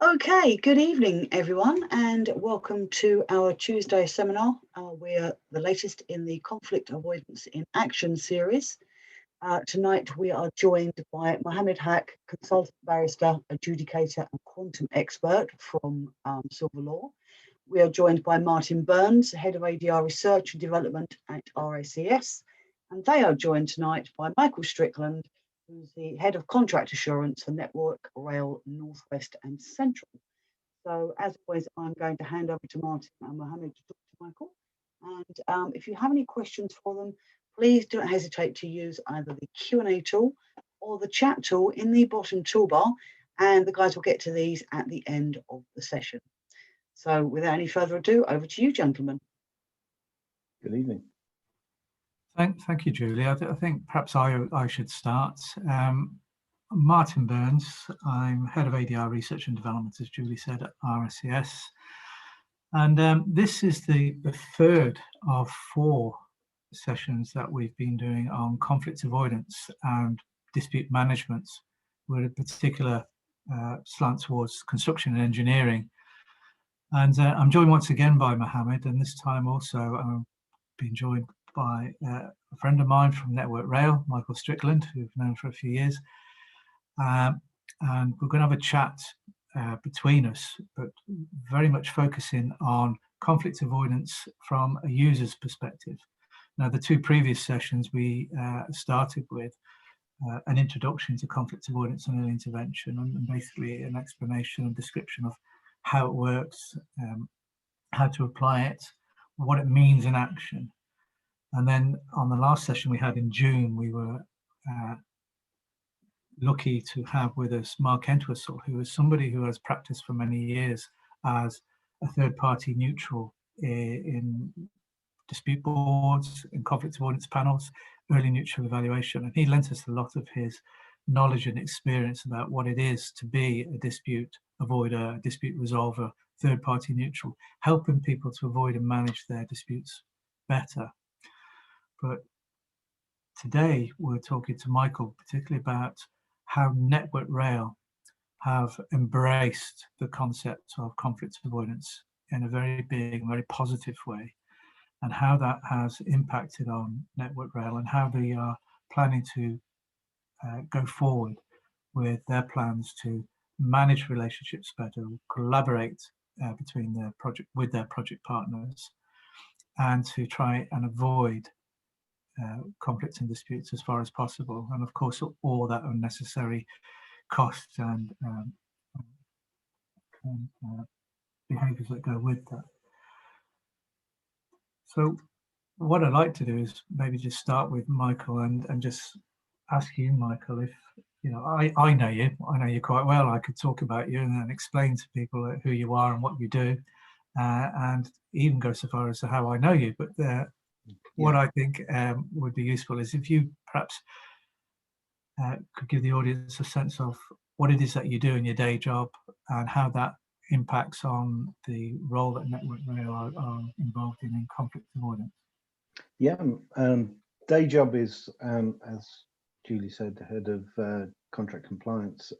Okay, good evening, everyone, and welcome to our Tuesday seminar. We're the latest in the Conflict Avoidance in Action series. Tonight, we are joined by Mohammed Haque, consultant barrister, adjudicator, and quantum expert from Silver Law. We are joined by Martin Burns, head of ADR Research and Development at RACS, and they are joined tonight by Michael Strickland, who's the head of contract assurance for Network Rail Northwest and Central. So as always, I'm going to hand over to Martin and Mohammed to talk to Michael. And if you have any questions for them, please don't hesitate to use either the Q&A tool or the chat tool in the bottom toolbar, and the guys will get to these at the end of the session. So without any further ado, over to you, gentlemen. Good evening. Thank you, Julie. I think perhaps I should start. Martin Burns, I'm head of ADR Research and Development, as Julie said, at RACS. And this is the third of 4 sessions that we've been doing on conflict avoidance and dispute management, with a particular slant towards construction and engineering. And I'm joined once again by Mohammed, and this time also I'm being joined by a friend of mine from Network Rail, Michael Strickland, who we've known for a few years. And we're going to have a chat between us, but very much focusing on conflict avoidance from a user's perspective. Now, the 2 previous sessions we started with an introduction to conflict avoidance and early intervention, and basically an explanation and description of how it works, how to apply it, what it means in action. And then on the last session we had in June, we were lucky to have with us Mark Entwistle, who is somebody who has practiced for many years as a third-party neutral in dispute boards, in conflict avoidance panels, early neutral evaluation. And he lent us a lot of his knowledge and experience about what it is to be a dispute avoider, a dispute resolver, third-party neutral, helping people to avoid and manage their disputes better. But today we're talking to Michael particularly about how Network Rail have embraced the concept of conflict avoidance in a very big and very positive way, and how that has impacted on Network Rail, and how they are planning to go forward with their plans to manage relationships better, collaborate between their project with their project partners, and to try and avoid conflicts and disputes as far as possible, and of course all that unnecessary costs and behaviours that go with that. So what I'd like to do is maybe just start with Michael and just ask you, Michael, if I know you quite well. I could talk about you and then explain to people who you are and what you do, and even go so far as to how I know you. But what I think would be useful is if you perhaps could give the audience a sense of what it is that you do in your day job and how that impacts on the role that Network Rail are involved in conflict avoidance. Yeah, day job is, as Julie said, the head of contract compliance.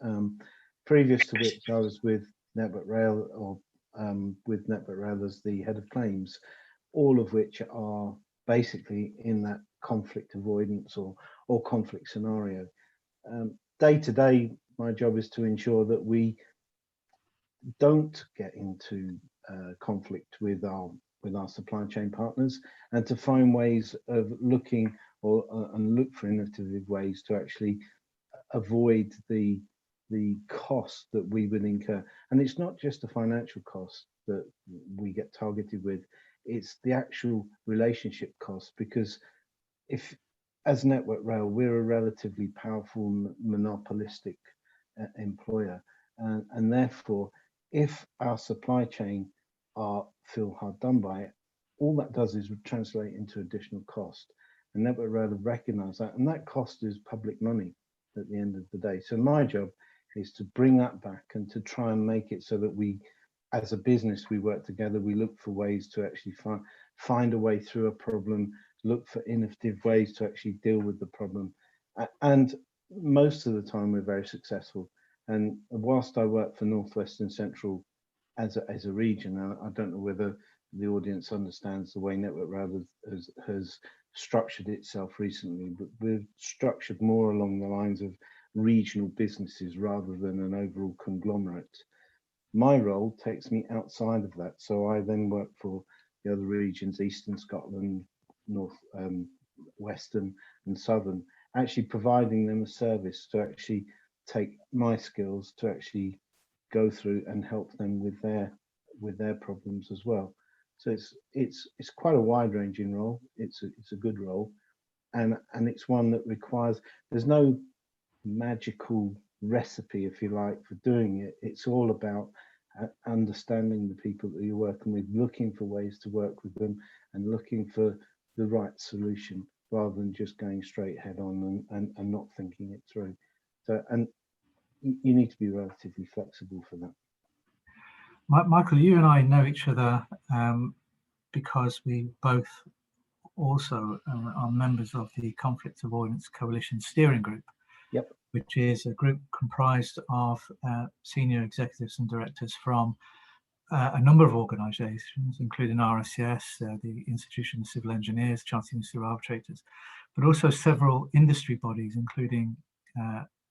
Previous to which I was with Network Rail, or with Network Rail as the head of claims, all of which are basically in that conflict avoidance or conflict scenario. Day to day, my job is to ensure that we don't get into conflict with our supply chain partners, and to find ways of looking and look for innovative ways to actually avoid the cost that we would incur. And it's not just the financial cost that we get targeted with, it's the actual relationship cost, because if, as Network Rail, we're a relatively powerful monopolistic employer, and therefore if our supply chain feel hard done by it, all that does is translate into additional cost. And Network Rail have recognised that, and that cost is public money at the end of the day. So my job is to bring that back and to try and make it so that we, as a business, we work together, we look for ways to actually find a way through a problem, look for innovative ways to actually deal with the problem. And most of the time we're very successful. And whilst I work for Northwest and Central as a region, I don't know whether the audience understands the way Network Rail has structured itself recently, but we're structured more along the lines of regional businesses rather than an overall conglomerate. My role takes me outside of that, so I then work for the other regions, Eastern Scotland, North, Western and Southern, actually providing them a service to actually take my skills to actually go through and help them with their problems as well. So it's quite a wide-ranging role. It's a good role, and it's one that requires, there's no magical recipe, if you like, for doing it. It's all about understanding the people that you're working with, looking for ways to work with them, and looking for the right solution rather than just going straight head on and not thinking it through. So, and you need to be relatively flexible for that. Michael, you and I know each other because we both also are members of the Conflict Avoidance Coalition Steering Group, Yep. which is a group comprised of senior executives and directors from a number of organisations, including RSCS, the Institution of Civil Engineers, Chartered Institute of Arbitrators, but also several industry bodies, including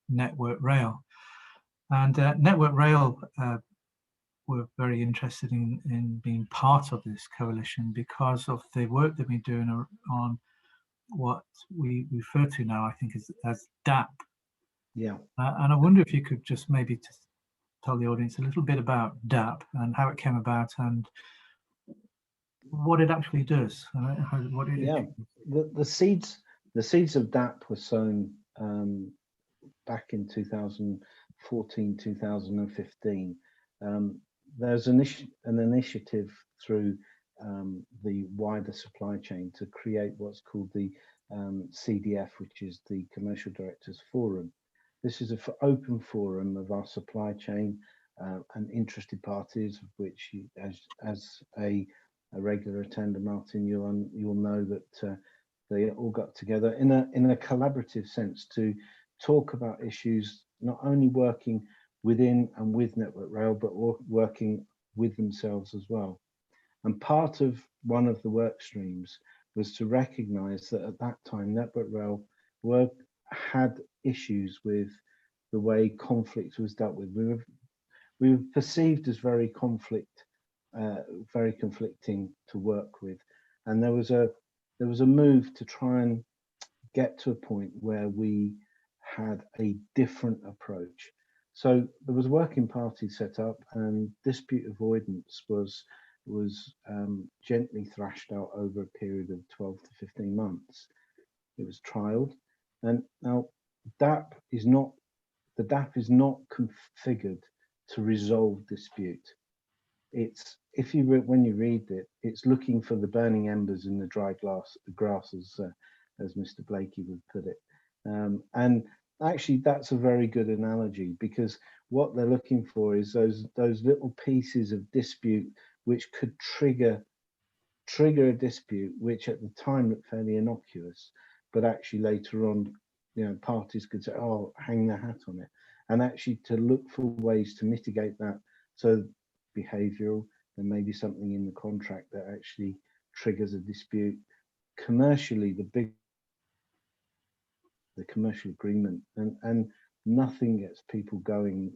Network Rail. And Network Rail were very interested in being part of this coalition because of the work they've been doing on what we refer to now, I think, as DAP. Yeah. And I wonder if you could just maybe tell the audience a little bit about DAP and how it came about and what it actually does. The seeds of DAP were sown back in 2014, 2015. There's an initiative through the wider supply chain to create what's called the CDF, which is the Commercial Directors Forum. This is an open forum of our supply chain and interested parties, of which, as a regular attender, Martin, you'll know that they all got together in a collaborative sense to talk about issues, not only working within and with Network Rail, but working with themselves as well. And part of one of the work streams was to recognise that at that time Network Rail had issues with the way conflict was dealt with. We were perceived as very conflicting to work with, and there was a move to try and get to a point where we had a different approach. So there was a working party set up, and dispute avoidance was gently thrashed out over a period of 12 to 15 months. It was trialed, and now the DAP is not configured to resolve dispute. It's, when you read it, it's looking for the burning embers in the dry grass, as Mr. Blakey would put it. And actually, that's a very good analogy, because what they're looking for is those little pieces of dispute which could trigger a dispute, which at the time looked fairly innocuous, but actually later on, parties could say, "Oh, hang their hat on it," and actually to look for ways to mitigate that. So behavioural, there may be something in the contract that actually triggers a dispute. Commercially, the commercial agreement, and nothing gets people going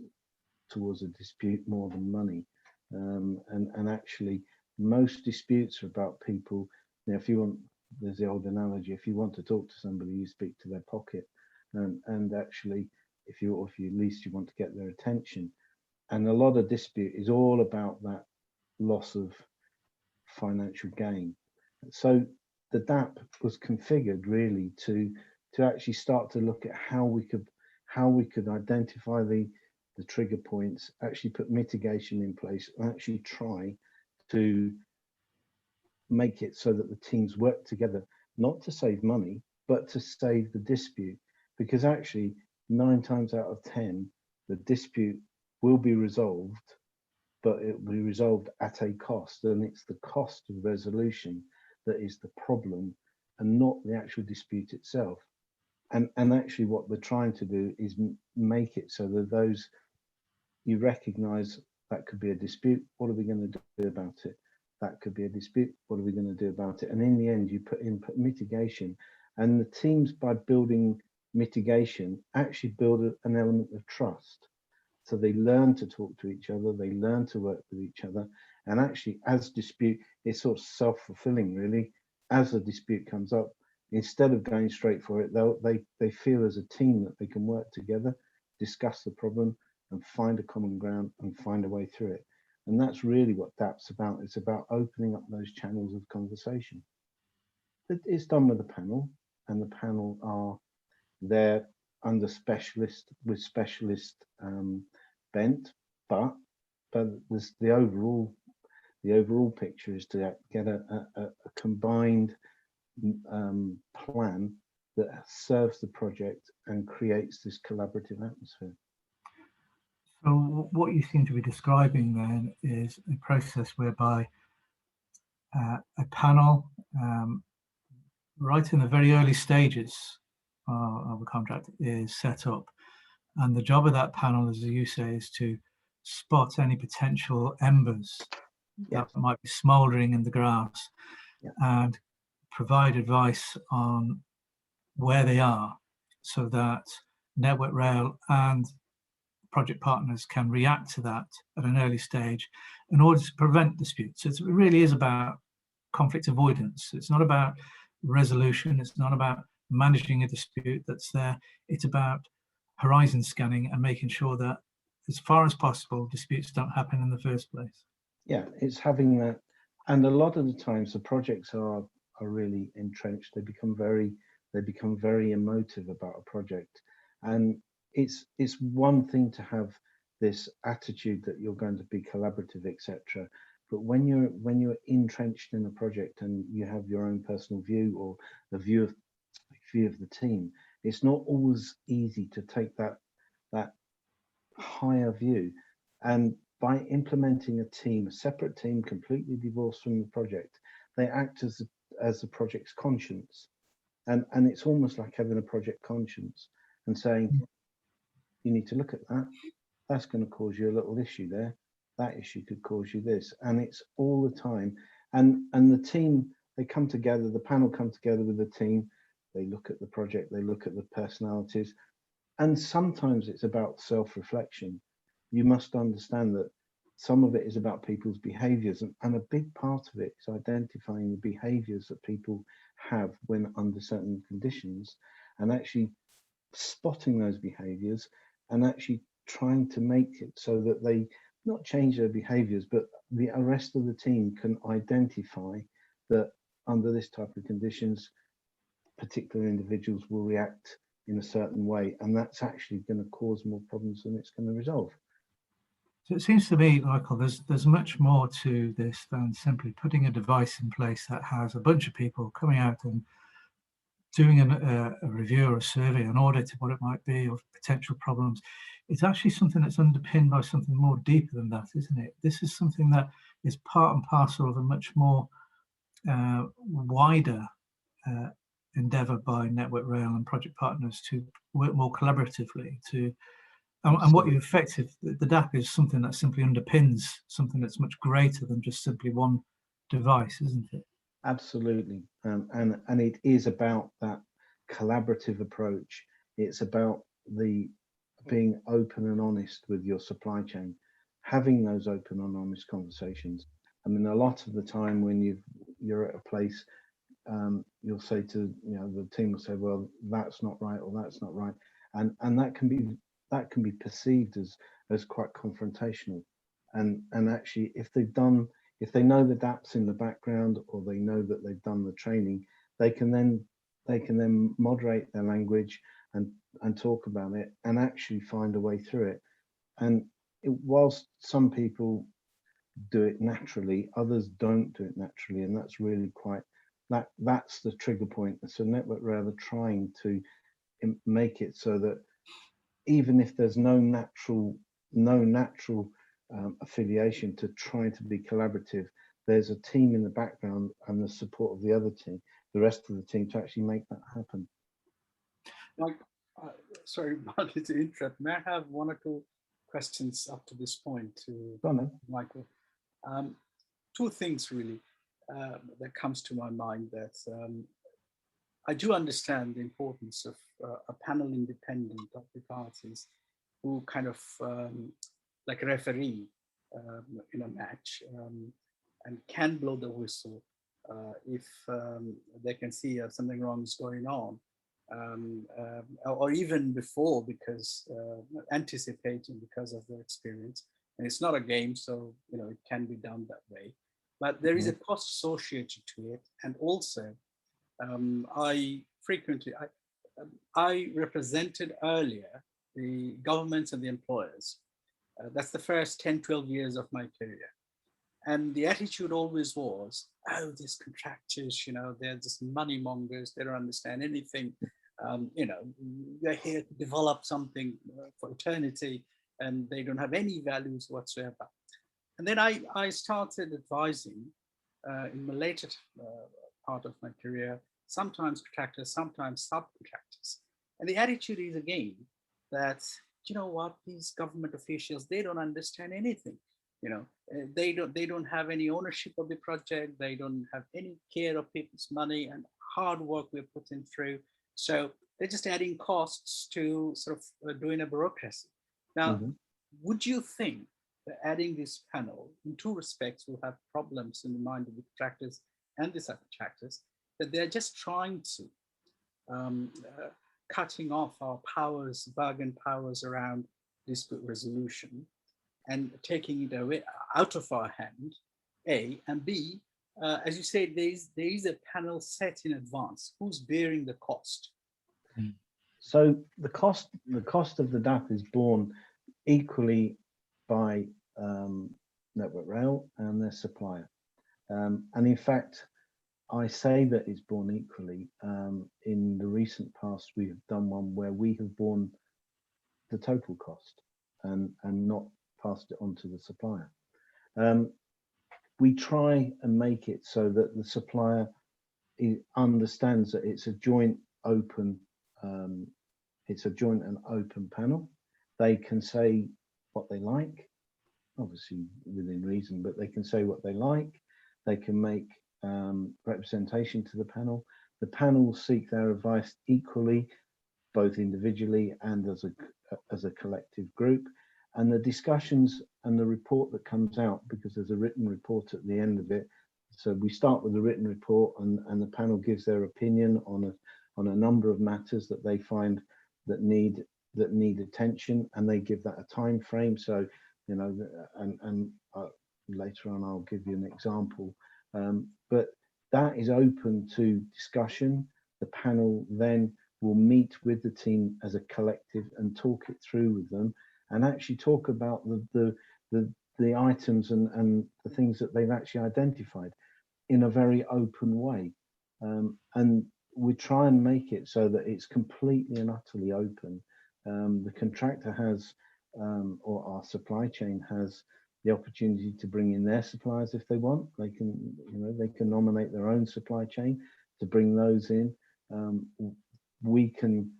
towards a dispute more than money. And actually, most disputes are about people. If you want, there's the old analogy: if you want to talk to somebody, you speak to their pocket. And actually, if you at least you want to get their attention. And a lot of dispute is all about that loss of financial gain. So the DAP was configured really to actually start to look at how we could identify the trigger points, actually put mitigation in place, and actually try to make it so that the teams work together, not to save money, but to save the dispute. Because actually, 9 times out of 10, the dispute will be resolved, but it will be resolved at a cost, and it's the cost of resolution that is the problem, and not the actual dispute itself. And actually, what we're trying to do is make it so that those you recognize that could be a dispute. What are we going to do about it? That could be a dispute. What are we going to do about it? And in the end, you put mitigation, and the teams, by building mitigation, actually build an element of trust. So they learn to talk to each other, they learn to work with each other, and actually, as dispute, it's sort of self-fulfilling, really. As a dispute comes up, instead of going straight for it, they feel as a team that they can work together, discuss the problem, and find a common ground and find a way through it. And that's really what DAP's about. It's about opening up those channels of conversation. It's done with a panel, and the panel are there under specialist with specialist bent, but there's the overall picture is to get a combined plan that serves the project and creates this collaborative atmosphere. So what you seem to be describing then is a process whereby a panel, right in the very early stages of a contract, is set up. And the job of that panel, as you say, is to spot any potential embers that might be smouldering in the grass, and provide advice on where they are, so that Network Rail and project partners can react to that at an early stage in order to prevent disputes. It really is about conflict avoidance. It's not about resolution. It's not about managing a dispute that's there. It's about horizon scanning and making sure that, as far as possible, disputes don't happen in the first place. Yeah, it's having that. And a lot of the times the projects are really entrenched. They become very emotive about a project. And it's one thing to have this attitude that you're going to be collaborative, etc. But when you're entrenched in a project and you have your own personal view or the view of the team, it's not always easy to take that higher view. And by implementing a separate team, completely divorced from the project, they act as the project's conscience. And it's almost like having a project conscience and saying, you need to look at that. That's going to cause you a little issue there. That issue could cause you this. And it's all the time. And the team, they come together, the panel come together with the team. They look at the project, they look at the personalities. And sometimes it's about self-reflection. You must understand that some of it is about people's behaviors, and a big part of it is identifying the behaviors that people have when under certain conditions, and actually spotting those behaviors and actually trying to make it so that they not change their behaviors, but the rest of the team can identify that under this type of conditions, particular individuals will react in a certain way, and that's actually going to cause more problems than it's going to resolve. So it seems to me, Michael, there's much more to this than simply putting a device in place that has a bunch of people coming out and doing a review or a survey, an audit of what it might be, of potential problems. It's actually something that's underpinned by something more deeper than that, isn't it? This is something that is part and parcel of a much more wider endeavour by Network Rail and project partners to work more collaboratively. And what you the DAP is something that simply underpins something that's much greater than just simply one device, isn't it? Absolutely, and it is about that collaborative approach. It's about the being open and honest with your supply chain, having those open and honest conversations. I mean, a lot of the time when you're at a place, you'll say to the team will say, well, that's not right, or that's not right, and that can be perceived as quite confrontational. And actually, if they know the DAP's in the background, or they know that they've done the training, they can then moderate their language and talk about it and actually find a way through it. And whilst some people do it naturally, others don't do it naturally, and that's really that's the trigger point. So Network Rail are trying to make it so that even if there's no natural affiliation to try to be collaborative, there's a team in the background and the support of the other team, the rest of the team, to actually make that happen. Like, sorry, Mark, to interrupt. May I have one or two questions up to this point to Go on then. Michael. Two things really that comes to my mind. That I do understand the importance of a panel independent of the parties who kind of like a referee in a match and can blow the whistle if they can see something wrong is going on. Or even before, because anticipating because of their experience. And it's not a game, so it can be done that way. But there is a cost associated to it, and also I represented earlier the governments and the employers. That's the first 10, 12 years of my career. And the attitude always was, oh, these contractors, they're just money mongers. They don't understand anything. They're here to develop something for eternity, and they don't have any values whatsoever. And then I started advising in the later part of my career, sometimes contractors, sometimes subcontractors. And the attitude is again that, these government officials, they don't understand anything. They don't have any ownership of the project. They don't have any care of people's money and hard work we're putting through. So they're just adding costs to sort of doing a bureaucracy. Now, would you think that adding this panel in two respects will have problems in the mind of the contractors and the subcontractors, that they're just trying to cutting off our powers, bargain powers around dispute resolution and taking it away out of our hand, A, and B, as you say, there is a panel set in advance. Who's bearing the cost? So the cost of the DAP is borne equally by Network Rail and their supplier. And in fact, I say that it's borne equally. In the recent past, we have done one where we have borne the total cost and not passed it on to the supplier. We try and make it so that the supplier understands that it's a joint open and open panel. They can say what they like, obviously within reason, but they can say what they like. They can make representation to the panel. The panel seek their advice equally, both individually and as a collective group. And the discussions and the report that comes out, because there's a written report at the end of it. So we start with the written report, and the panel gives their opinion on a number of matters that they find that need attention, and they give that a time frame. So later on I'll give you an example. But that is open to discussion. The panel then will meet with the team as a collective and talk it through with them, and actually talk about the items and the things that they've actually identified in a very open way. And we try and make it so that it's completely and utterly open. The contractor has, or our supply chain has, the opportunity to bring in their suppliers if they want. They can nominate their own supply chain to bring those in. We can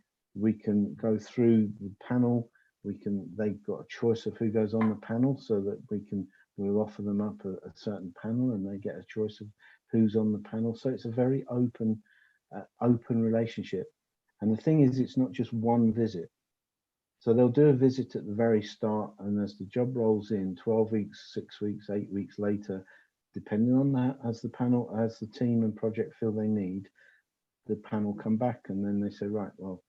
go through the panel. They've got a choice of who goes on the panel, so that we'll offer them up a certain panel, and they get a choice of who's on the panel. So it's a very open relationship. And the thing is, it's not just one visit. So they'll do a visit at the very start, and as the job rolls in, 12 weeks, 6 weeks, 8 weeks later, depending on that, as the team and project feel they need, the panel come back, and then they say, right, well,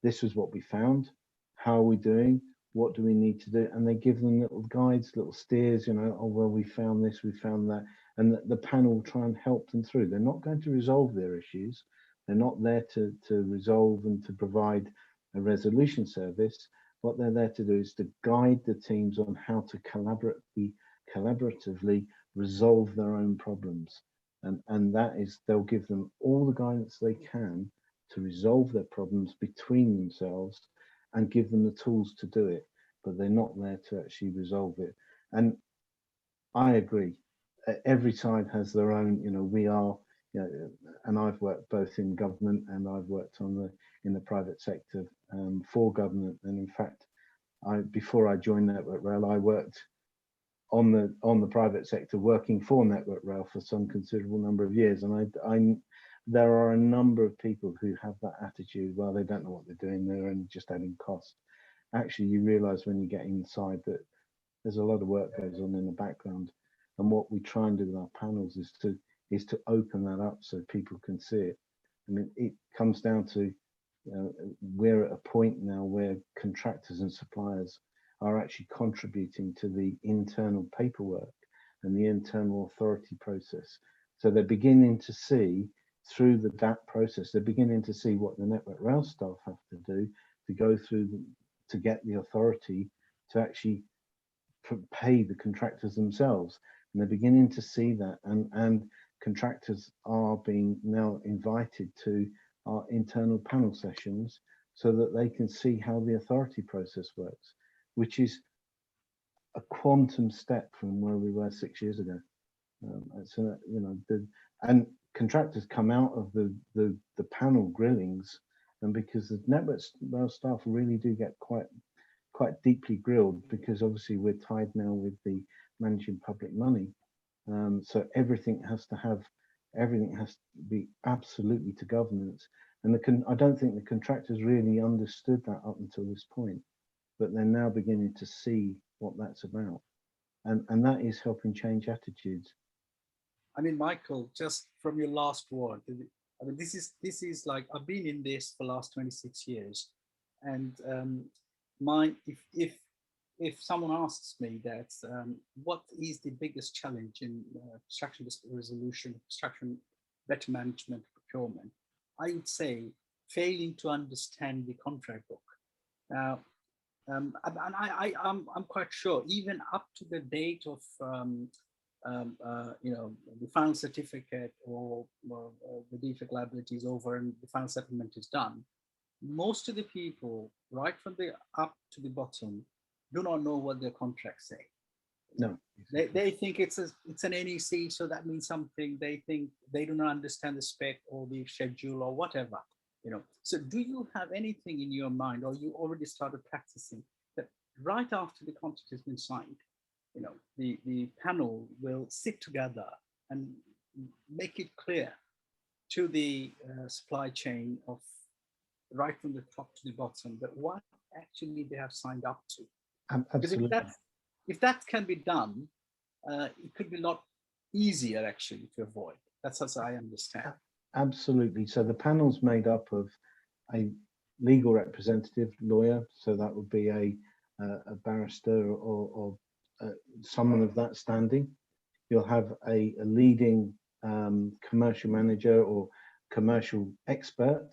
this is what we found. How are we doing? What do we need to do? And they give them little guides, little steers, oh, well, we found this, we found that. And the panel will try and help them through. They're not going to resolve their issues. They're not there to resolve and to provide a resolution service. What they're there to do is to guide the teams on how to collaboratively resolve their own problems. And that is, they'll give them all the guidance they can to resolve their problems between themselves and give them the tools to do it, but they're not there to actually resolve it. And I agree, every side has their own, and I've worked both in government and I've worked in the private sector for government. And in fact, before I joined Network Rail, I worked on the private sector, working for Network Rail for some considerable number of years, and there are a number of people who have that attitude. Well, they don't know what they're doing; they're only just adding cost. Actually, you realise when you get inside that there's a lot of work goes on in the background, and what we try and do with our panels is to open that up so people can see it. I mean, it comes down to we're at a point now where contractors and suppliers are actually contributing to the internal paperwork and the internal authority process. So they're beginning to see through that process, they're beginning to see what the Network Rail staff have to do to go through to get the authority to actually pay the contractors themselves. And they're beginning to see that, and contractors are being now invited to our internal panel sessions so that they can see how the authority process works, which is a quantum step from where we were 6 years ago. And contractors come out of the panel grillings, and because the Network Rail staff really do get quite deeply grilled, because obviously we're tied now with the managing public money, so everything has to be absolutely to governance. And I don't think the contractors really understood that up until this point, but they're now beginning to see what that's about, and that is helping change attitudes. I mean, Michael, just from your last word, I mean, this is like, I've been in this for the last 26 years, and if someone asks me that, what is the biggest challenge in construction resolution, construction better management, procurement, I would say failing to understand the contract book. Now, and I'm quite sure, even up to the date of the final certificate or the defect liability is over and the final settlement is done, most of the people, right from the up to the bottom, do not know what their contracts say. No, they think it's an NEC, so that means something. They think they do not understand the spec or the schedule or whatever. So do you have anything in your mind, or you already started practicing that right after the contract has been signed, the panel will sit together and make it clear to the supply chain of right from the top to the bottom that what actually they have signed up to? Absolutely. If that can be done, it could be a lot easier actually to avoid. That's as I understand. Absolutely. So the panel's made up of a legal representative, lawyer, so that would be a barrister or someone of that standing. You'll have a leading commercial manager or commercial expert.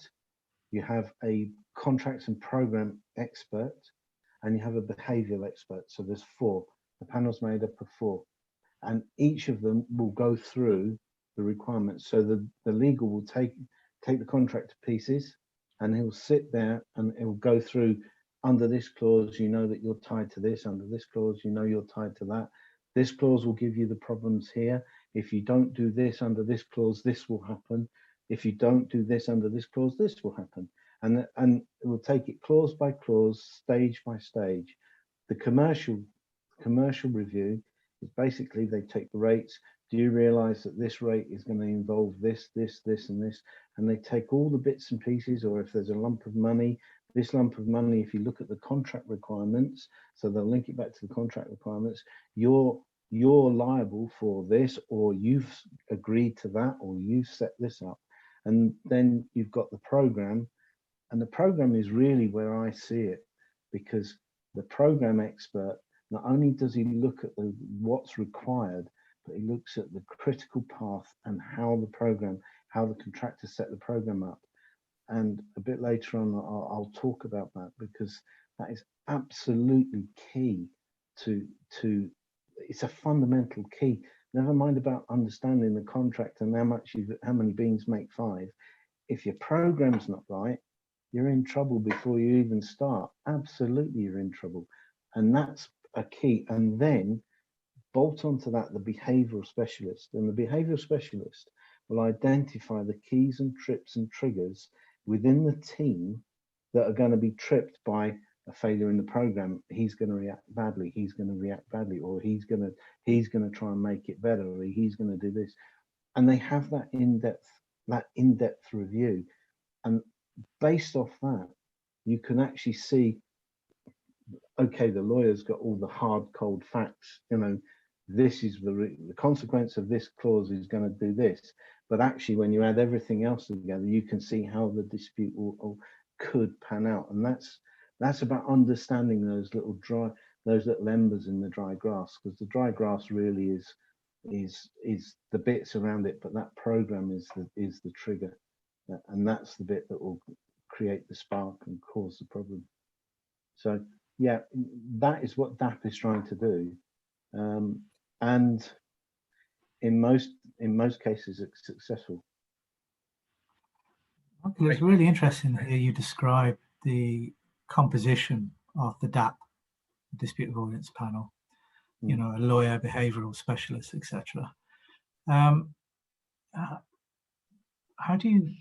You have a contracts and program expert, and you have a behavioural expert. So there's 4. The panel's made up of 4, and each of them will go through the requirements. So the legal will take the contract to pieces, and he'll sit there and it will go through, under this clause, you know that you're tied to this, under this clause, you know you're tied to that. This clause will give you the problems here. If you don't do this under this clause, this will happen. If you don't do this under this clause, this will happen. And it will take it clause by clause, stage by stage. The commercial review is basically they take the rates. Do you realize that this rate is going to involve this, this, this, and this? And they take all the bits and pieces, or if there's a lump of money, this lump of money, if you look at the contract requirements, so they'll link it back to the contract requirements, you're liable for this, or you've agreed to that, or you've set this up. And then you've got the program, and the program is really where I see it, because the program expert, not only does he look at what's required, but he looks at the critical path and how the contractor set the program up. And a bit later on, I'll talk about that, because that is absolutely key to it's a fundamental key. Never mind about understanding the contract and how many beans make 5. If your program's not right, you're in trouble before you even start. Absolutely, you're in trouble. And that's a key. And then bolt onto that the behavioral specialist. And the behavioral specialist will identify the keys and trips and triggers within the team that are going to be tripped by a failure in the program, he's going to react badly, he's going to react badly, or he's going to try and make it better, or he's going to do this. And they have that in-depth review. And based off that, you can actually see, okay, the lawyer's got all the hard, cold facts, you know, this is the consequence of this clause is going to do this. But actually, when you add everything else together, you can see how the dispute could pan out. And that's about understanding those little embers in the dry grass, because the dry grass really is the bits around it, but that program is the trigger, and that's the bit that will create the spark and cause the problem. So yeah, that is what DAP is trying to do, and in most cases it's successful. Michael, it's really interesting to hear you describe the composition of the DAP, Dispute Avoidance Panel. You know, a lawyer, behavioural specialist, etc. How do you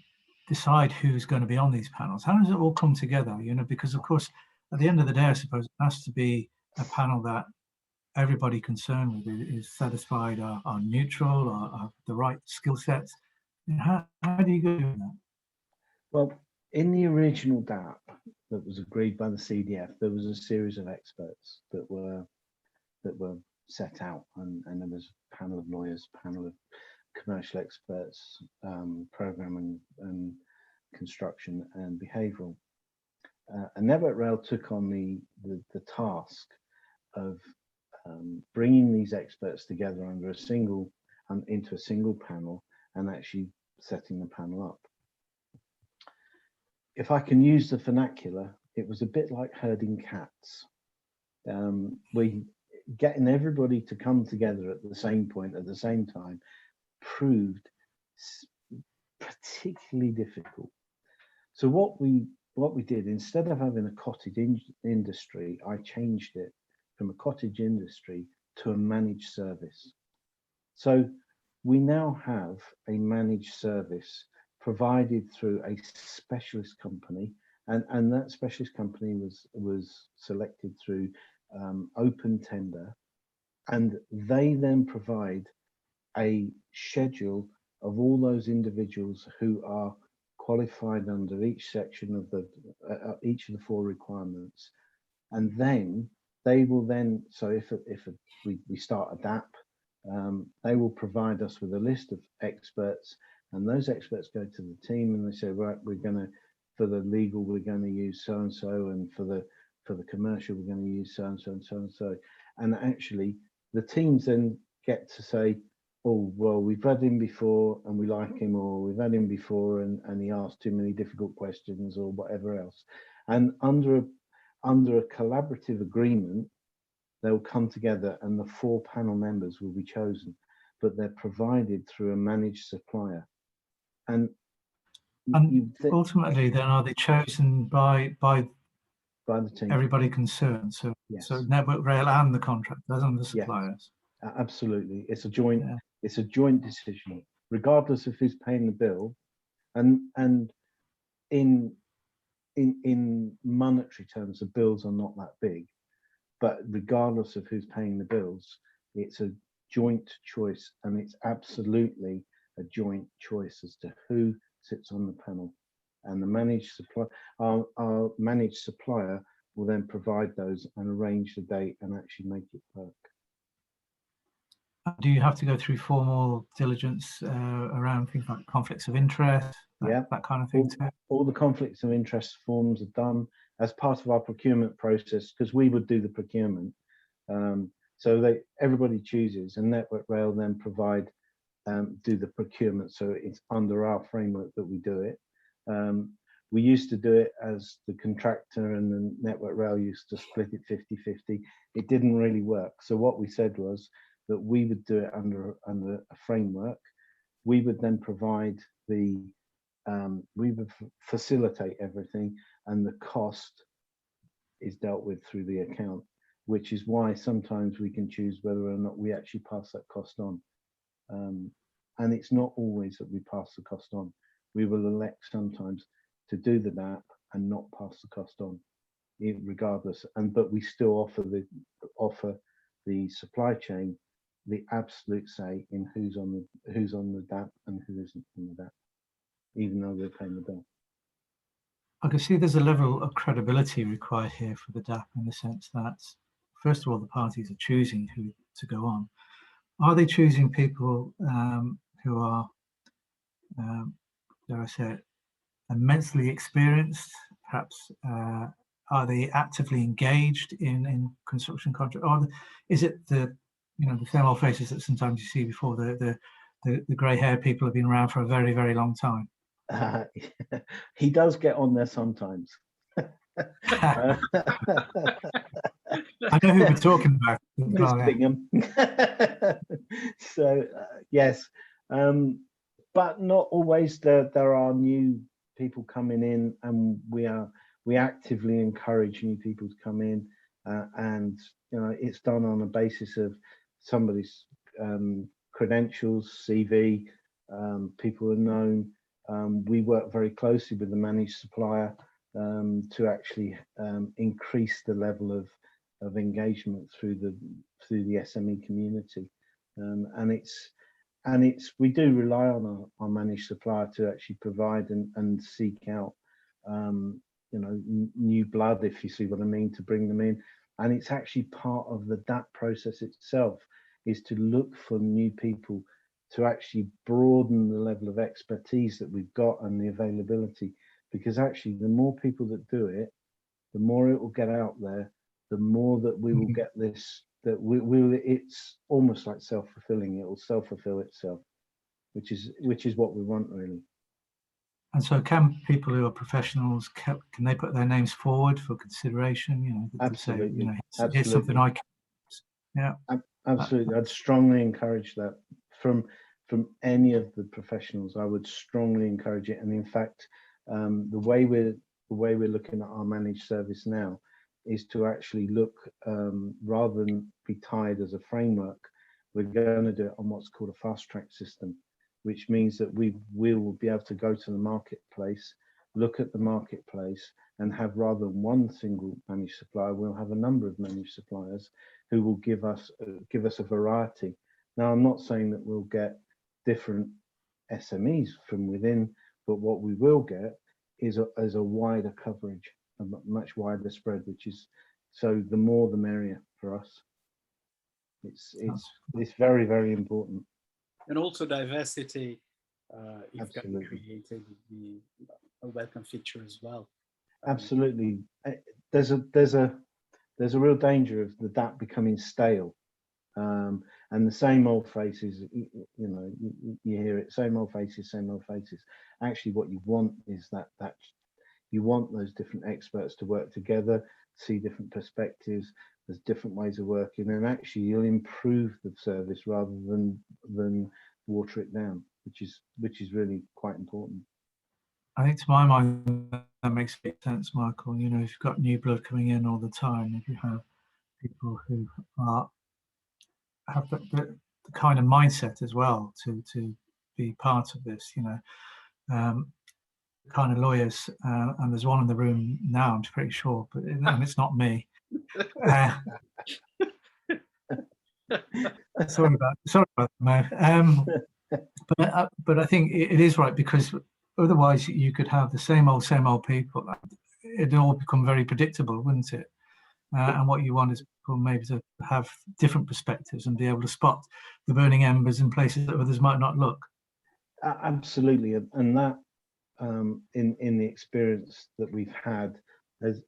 decide who's going to be on these panels? How does it all come together? You know, because of course, at the end of the day, I suppose it has to be a panel that everybody concerned with is satisfied, are neutral, or have the right skill sets. You know, how do you go doing that? Well, in the original DAP that was agreed by the CDF, there was a series of experts that were set out, and there was a panel of lawyers, panel of commercial experts, programming and construction and behavioural. And Network Rail took on the task of bringing these experts together under a single into a single panel and actually setting the panel up. If I can use the vernacular, it was a bit like herding cats. Getting everybody to come together at the same point at the same time proved particularly difficult. So what we did, instead of having a cottage industry, I changed it from a cottage industry to a managed service. So we now have a managed service provided through a specialist company, and that specialist company was selected through open tender, and they then provide a schedule of all those individuals who are qualified under each section of each of the 4 requirements, and then they will then, so if we start a DAP, they will provide us with a list of experts, and those experts go to the team and they say, right, we're going to, for the legal, we're going to use so and so, and for the commercial, we're going to use so and so and so and so. And actually, the teams then get to say, oh, well, we've had him before and we like him, or we've had him before and he asked too many difficult questions, or whatever else. And under a collaborative agreement, they'll come together and the 4 panel members will be chosen, but they're provided through a managed supplier. And ultimately, then, are they chosen by the team, everybody concerned? So, yes. So Network Rail and the contractors and the suppliers. Yes, absolutely, it's a joint. Yeah. It's a joint decision, regardless of who's paying the bill, and in monetary terms, the bills are not that big, but regardless of who's paying the bills, it's a joint choice, and it's absolutely a joint choice as to who sits on the panel. And the managed supply, our managed supplier will then provide those and arrange the date and actually make it work. Do you have to go through formal diligence around things like conflicts of interest, that kind of thing? All the conflicts of interest forms are done as part of our procurement process, because we would do the procurement. So everybody chooses, and Network Rail then do the procurement. So it's under our framework that we do it. We used to do it as the contractor, and the Network Rail used to split it 50-50. It didn't really work. So what we said was that we would do it under a framework. We would then provide we would facilitate everything, and the cost is dealt with through the account, which is why sometimes we can choose whether or not we actually pass that cost on. And it's not always that we pass the cost on. We will elect sometimes to do the DAP and not pass the cost on. regardless. But we still offer the supply chain the absolute say in who's on the DAP and who isn't on the DAP, even though they're paying the bill. I can see there's a level of credibility required here for the DAP, in the sense that, first of all, the parties are choosing who to go on. Are they choosing people who are, dare I say it, immensely experienced? Perhaps are they actively engaged in construction contract? Or is it the same old faces that sometimes you see before, the grey-haired people have been around for a very, very long time? He does get on there sometimes. I know who we're talking about. Mr. Bingham. So yes, but not always. There are new people coming in, and we actively encourage new people to come in, and it's done on a basis of somebody's credentials, CV. People are known. We work very closely with the managed supplier to actually increase the level of engagement through the SME community, and we do rely on our managed supplier to actually provide and seek out new blood, if you see what I mean, to bring them in. And it's actually part of the DAP process itself, is to look for new people to actually broaden the level of expertise that we've got and the availability, because actually the more people that do it, the more it will get out there, the more that we will get this, that it's almost like self-fulfilling. It will self-fulfill itself, which is what we want, really. And so can people who are professionals, can they put their names forward for consideration? Absolutely. Say, here's something I can. Yeah. Absolutely. I'd strongly encourage that from any of the professionals. I would strongly encourage it. And in fact, the way we're looking at our managed service now is to actually look, rather than be tied as a framework, we're going to do it on what's called a fast track system, which means that we will be able to go to the marketplace, look at the marketplace, and have, rather than one single managed supplier, we'll have a number of managed suppliers who will give us a variety. Now, I'm not saying that we'll get different SMEs from within, but what we will get is a wider coverage, a much wider spread, which is, so the more the merrier for us. It's very, very important. And also diversity, you've created a welcome feature as well. Absolutely. There's a real danger of the DAP becoming stale, and the same old faces. You hear it, same old faces, same old faces. Actually, what you want is that you want those different experts to work together, see different perspectives. There's different ways of working, and actually you'll improve the service rather than water it down, which is really quite important. I think, to my mind, that makes sense, Michael. If you've got new blood coming in all the time, if you have people who have the kind of mindset as well to be part of this, kind of lawyers, and there's one in the room now, I'm pretty sure, and it's not me. Sorry about that, Mo. But I think it is right, because otherwise you could have the same old people. It'd all become very predictable, wouldn't it? And what you want is people maybe to have different perspectives and be able to spot the burning embers in places that others might not look. Absolutely, and that in the experience that we've had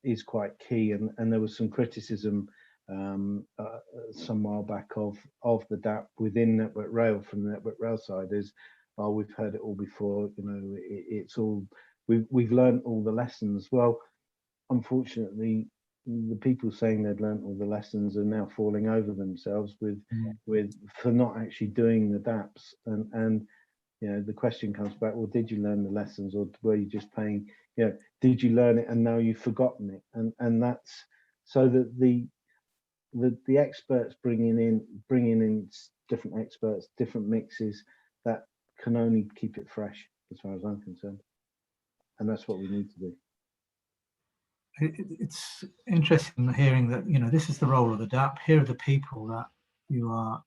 is quite key. And there was some criticism some while back of the DAP within Network Rail, from the Network Rail side, is, oh, we've heard it all before, it's all, we've learned all the lessons. Well, unfortunately, the people saying they'd learned all the lessons are now falling over themselves for not actually doing the DAPs. And the question comes back, well, did you learn the lessons, or were you just paying, did you learn it and now you've forgotten it? And that's so that the experts bringing in different experts, different mixes, that can only keep it fresh, as far as I'm concerned. And that's what we need to do. it's interesting hearing that, you know, this is the role of the DAP. Here are the people that you are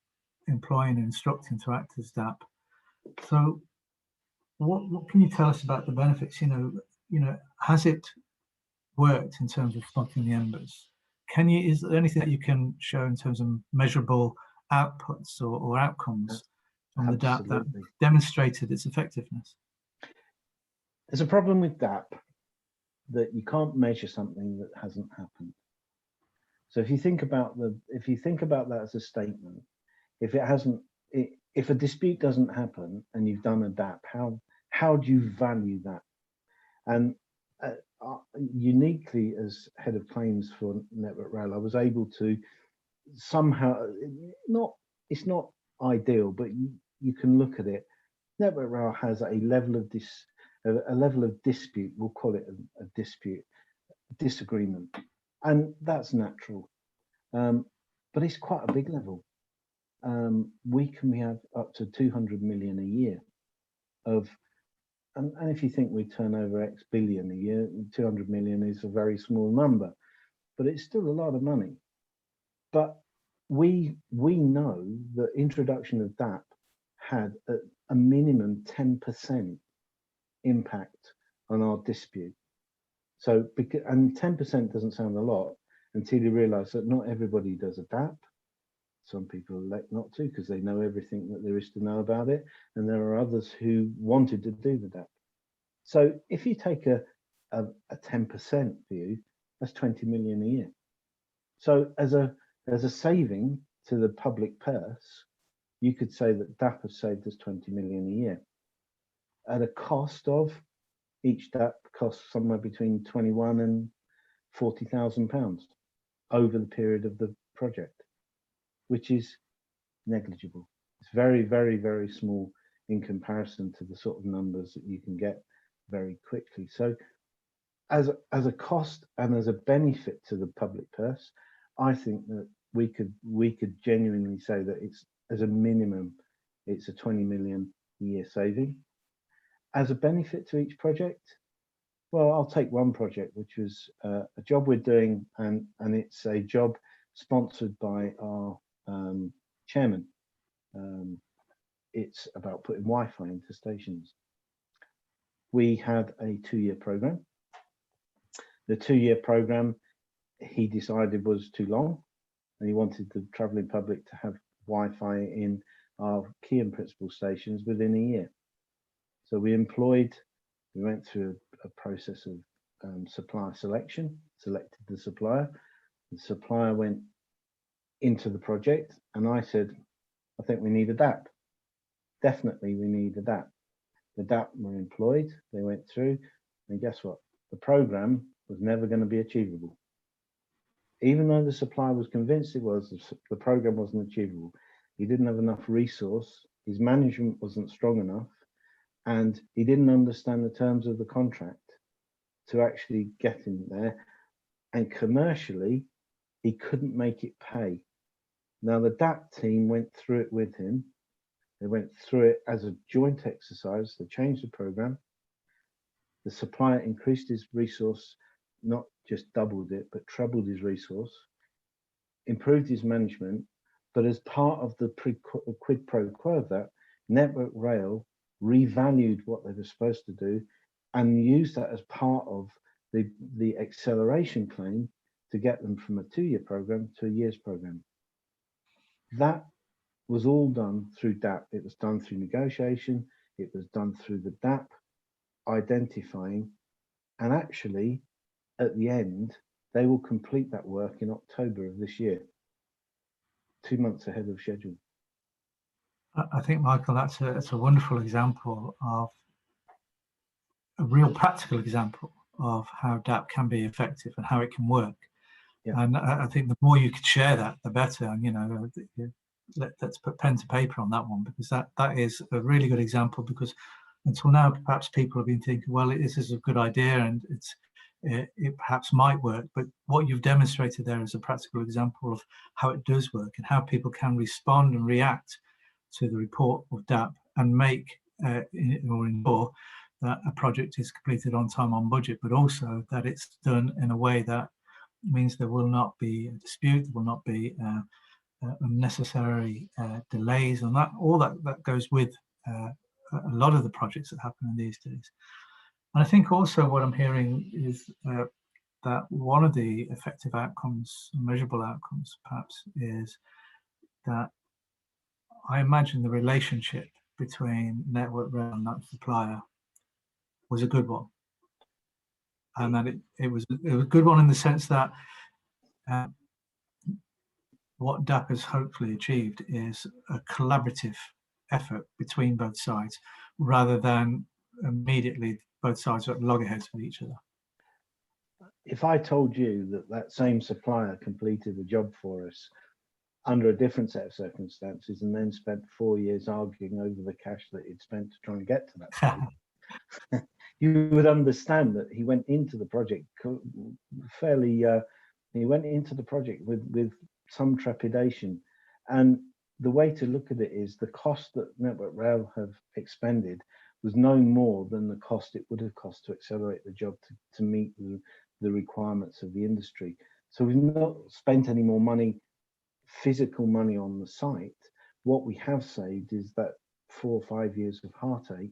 employing and instructing to act as DAP. So what can you tell us about the benefits? You know, has it worked in terms of spotting the embers? Is there anything that you can show in terms of measurable outputs or outcomes from the DAP that demonstrated its effectiveness? There's a problem with DAP, that you can't measure something that hasn't happened. So if you think about that as a statement, if a dispute doesn't happen and you've done a DAP, how do you value that? And uniquely, as head of claims for Network Rail, I was able to somehow, it's not ideal, but you can look at it. Network Rail has a level of dispute, we'll call it a dispute, disagreement, and that's natural. But it's quite a big level. We can have up to 200 million a year of, and if you think we turn over X billion a year, 200 million is a very small number, but it's still a lot of money. But we know that introduction of DAP had a minimum 10% impact on our dispute. So, and 10% doesn't sound a lot until you realize that not everybody does a DAP. Some people elect not to because they know everything that there is to know about it, and there are others who wanted to do the DAP. So if you take a 10% view, that's 20 million a year. So as a saving to the public purse, you could say that DAP has saved us 20 million a year. At a cost of, each DAP costs somewhere between 21 and 40,000 pounds over the period of the project, which is negligible. It's very, very, very small in comparison to the sort of numbers that you can get very quickly. So as a cost and as a benefit to the public purse, I think that we could genuinely say that it's, as a minimum, it's a 20 million a year saving. As a benefit to each project, well, I'll take one project, which was a job we're doing, and it's a job sponsored by our chairman. It's about putting Wi-Fi into stations. We had a 2-year program. The 2-year program, he decided, was too long, and he wanted the travelling public to have Wi-Fi in our key and principal stations within a year. So we went through a process of supplier selection, selected the supplier. The supplier went into the project, and I said, I think we need a DAP. Definitely we need a DAP. The DAP were employed, they went through, and guess what? The program was never going to be achievable. Even though the supplier was convinced it was, the program wasn't achievable. He didn't have enough resource, his management wasn't strong enough, and he didn't understand the terms of the contract to actually get in there. And commercially, he couldn't make it pay. Now, the DAP team went through it with him. They went through it as a joint exercise. They changed the program. The supplier increased his resource, not just doubled it, but trebled his resource, improved his management. But as part of the quid pro quo of that, Network Rail revalued what they were supposed to do and used that as part of the acceleration claim to get them from a 2-year program to a year's program. That was all done through DAP. It was done through negotiation. It was done through the DAP identifying, and actually at the end, they will complete that work in October of this year, 2 months ahead of schedule. I think, Michael, that's a wonderful example of a real practical example of how DAP can be effective and how it can work. Yeah. And I think the more you could share that, the better. And, you know, let's put pen to paper on that one, because that is a really good example. Because until now, perhaps people have been thinking, well, this is a good idea and it perhaps might work. But what you've demonstrated there is a practical example of how it does work and how people can respond and react to the report of DAP and make or ensure that a project is completed on time, on budget, but also that it's done in a way that means there will not be a dispute, there will not be unnecessary delays, and that all that goes with a lot of the projects that happen in these days. And I think also what I'm hearing is that one of the effective outcomes, measurable outcomes perhaps, is that I imagine the relationship between Network Rail and that supplier was a good one. And that it was a good one in the sense that what DAP has hopefully achieved is a collaborative effort between both sides, rather than immediately both sides are at loggerheads with each other. If I told you that that same supplier completed the job for us under a different set of circumstances and then spent 4 years arguing over the cash that he'd spent to try and get to that point, you would understand that he went into the project fairly, he went into the project with some trepidation. And the way to look at it is the cost that Network Rail have expended was no more than the cost it would have cost to accelerate the job to meet the requirements of the industry. So we've not spent any more money, physical money on the site. What we have saved is that 4 or 5 years of heartache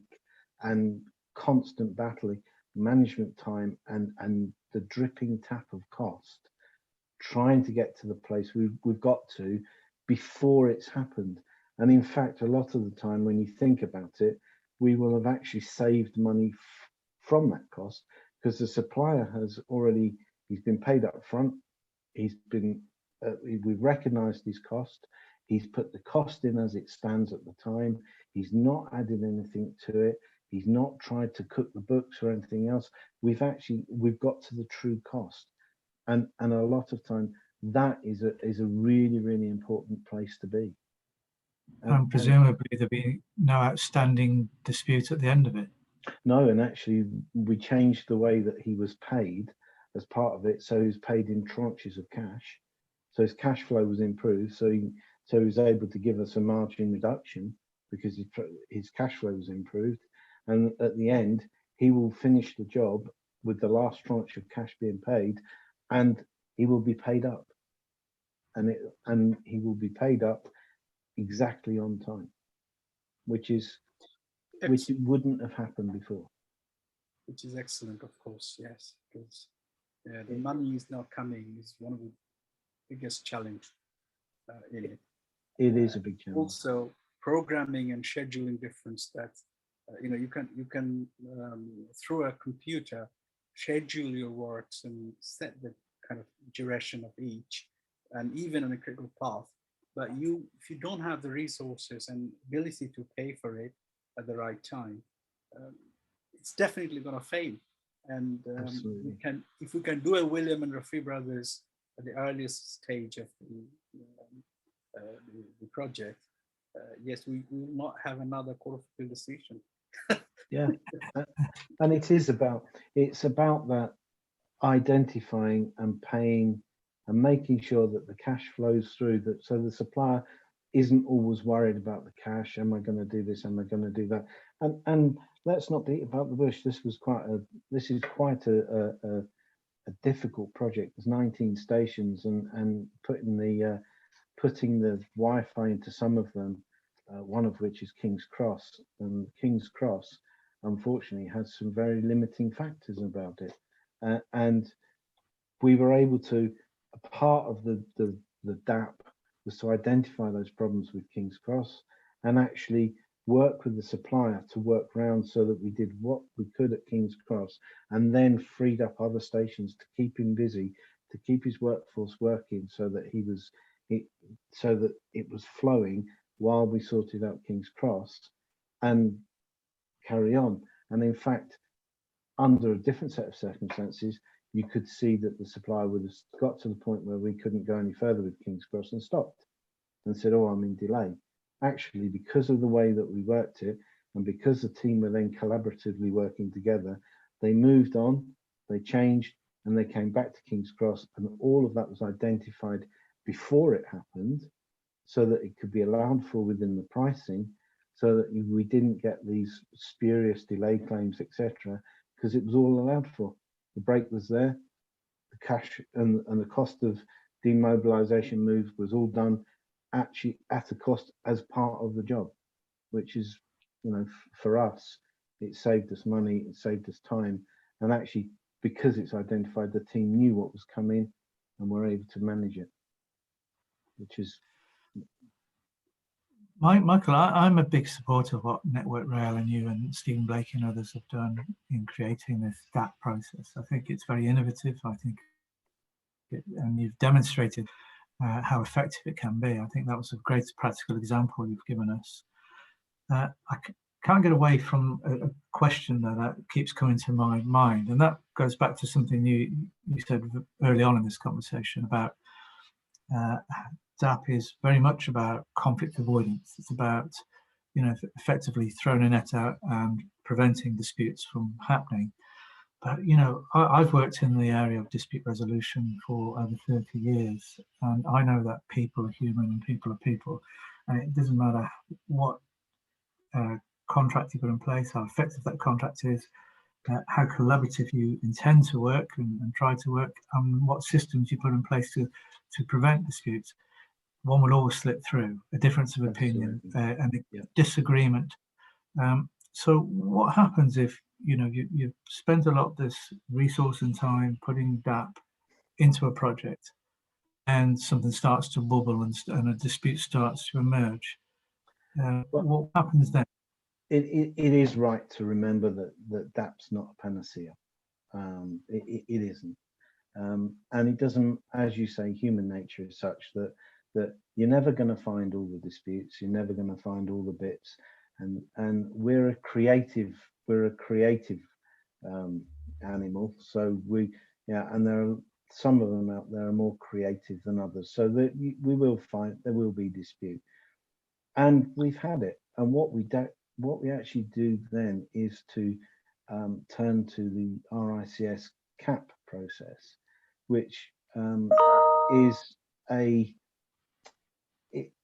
and constant battling, management time, and the dripping tap of cost, trying to get to the place we've got to before it's happened. And in fact, a lot of the time when you think about it, we will have actually saved money from that cost, because the supplier has already, he's been paid up front, he's been, we've recognized his cost, he's put the cost in as it stands at the time, he's not added anything to it, he's not tried to cook the books or anything else. We've got to the true cost. And a lot of time that is a really, really important place to be. And presumably there'll be no outstanding dispute at the end of it. No, and actually we changed the way that he was paid as part of it. So he was paid in tranches of cash. So his cash flow was improved. So he was able to give us a margin reduction because his cash flow was improved. And at the end, he will finish the job with the last tranche of cash being paid, and he will be paid up. And he will be paid up exactly on time, which wouldn't have happened before. Which is excellent, of course, yes, because the money is not coming is one of the biggest challenge in it. It is a big challenge. Also, programming and scheduling difference that you can through a computer schedule your works and set the kind of duration of each, and even on a critical path. But if you don't have the resources and ability to pay for it at the right time, it's definitely going to fail. And if we can do a William and Rafi brothers at the earliest stage of the project, yes, we will not have another court of appeal decision. Yeah, and it's about that identifying and paying and making sure that the cash flows through, that so the supplier isn't always worried about the cash. Am I going to do this? Am I going to do that? And let's not beat about the bush. This is quite a difficult project. There's 19 stations, and putting the Wi-Fi into some of them, one of which is King's Cross, and King's Cross unfortunately has some very limiting factors about it, and we were able to, a part of the DAP was to identify those problems with King's Cross and actually work with the supplier to work around so that we did what we could at King's Cross, and then freed up other stations to keep him busy, to keep his workforce working, so that it was flowing while we sorted out King's Cross and carry on. And in fact, under a different set of circumstances, you could see that the supplier would have got to the point where we couldn't go any further with King's Cross and stopped and said, oh, I'm in delay. Actually, because of the way that we worked it, and because the team were then collaboratively working together, they moved on, they changed, and they came back to King's Cross, and all of that was identified before it happened so that it could be allowed for within the pricing, so that we didn't get these spurious delay claims, etc., because it was all allowed for. The break was there, the cash and the cost of demobilization moves was all done actually at a cost as part of the job, which is, you know, for us, it saved us money, it saved us time, and actually, because it's identified, the team knew what was coming and were able to manage it, which is. Michael, I'm a big supporter of what Network Rail and you and Stephen Blake and others have done in creating this DAP process. I think it's very innovative. I think, and you've demonstrated how effective it can be. I think that was a great practical example you've given us. I can't get away from a question that keeps coming to my mind, and that goes back to something you said early on in this conversation about DAP is very much about conflict avoidance. It's about, you know, effectively throwing a net out and preventing disputes from happening. But, you know, I've worked in the area of dispute resolution for over 30 years, and I know that people are human and people are people, and it doesn't matter what contract you put in place, how effective that contract is, how collaborative you intend to work and try to work, and what systems you put in place to prevent disputes. One will always slip through a difference of opinion and a disagreement. So what happens if, you know, you spend a lot of this resource and time putting DAP into a project and something starts to bubble and a dispute starts to emerge? What happens then? It is right to remember that DAP's not a panacea. It isn't. And it doesn't, as you say, human nature is such that you're never going to find all the disputes, you're never going to find all the bits, and we're a creative animal. So and there are some of them out there are more creative than others. So that we will find there will be dispute, and we've had it. And what we actually do then is to turn to the RICS CAP process, which is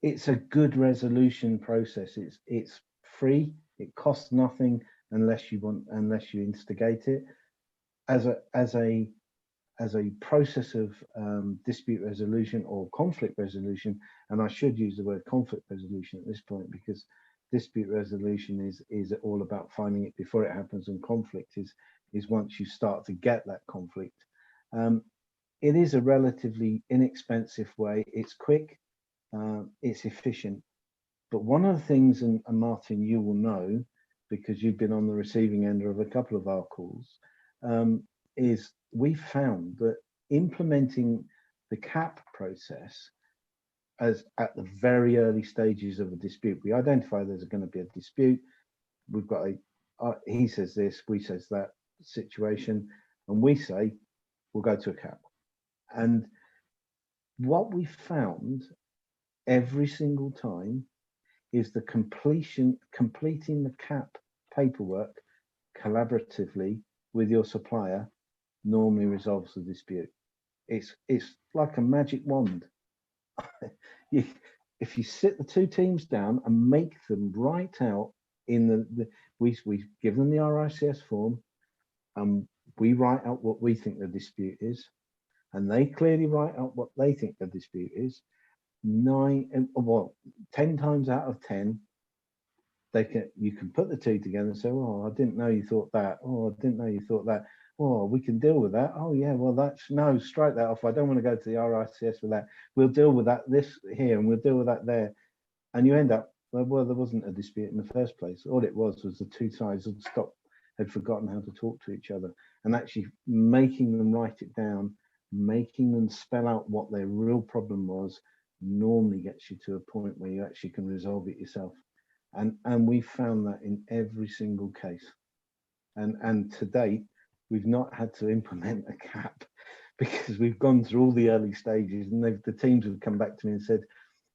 it's a good resolution process. It's free. It costs nothing unless you instigate it. As a process of dispute resolution or conflict resolution, and I should use the word conflict resolution at this point, because dispute resolution is all about finding it before it happens, and conflict is once you start to get that conflict. It is a relatively inexpensive way. It's quick, it's efficient. But one of the things, and Martin, you will know, because you've been on the receiving end of a couple of our calls, is we found that implementing the CAP process as at the very early stages of a dispute, we identify there's going to be a dispute. We've got he says this, we says that situation, and we say we'll go to a CAP. And what we found every single time is the completing the CAP paperwork collaboratively with your supplier normally resolves the dispute. It's like a magic wand. If you sit the two teams down and make them write out in we give them the RICS form, and we write out what we think the dispute is, and they clearly write out what they think the dispute is. 10 times out of 10, you can put the two together and say, "Oh, I didn't know you thought that. Oh, I didn't know you thought that. Oh, we can deal with that. Oh, yeah, well, no, strike that off. I don't want to go to the RICS with that. We'll deal with that this here, and we'll deal with that there." And you end up, well, there wasn't a dispute in the first place. All it was the two sides had forgotten how to talk to each other, and actually making them write it down, making them spell out what their real problem was, normally gets you to a point where you actually can resolve it yourself. And we found that in every single case. And to date, we've not had to implement a CAP because we've gone through all the early stages, and the teams have come back to me and said,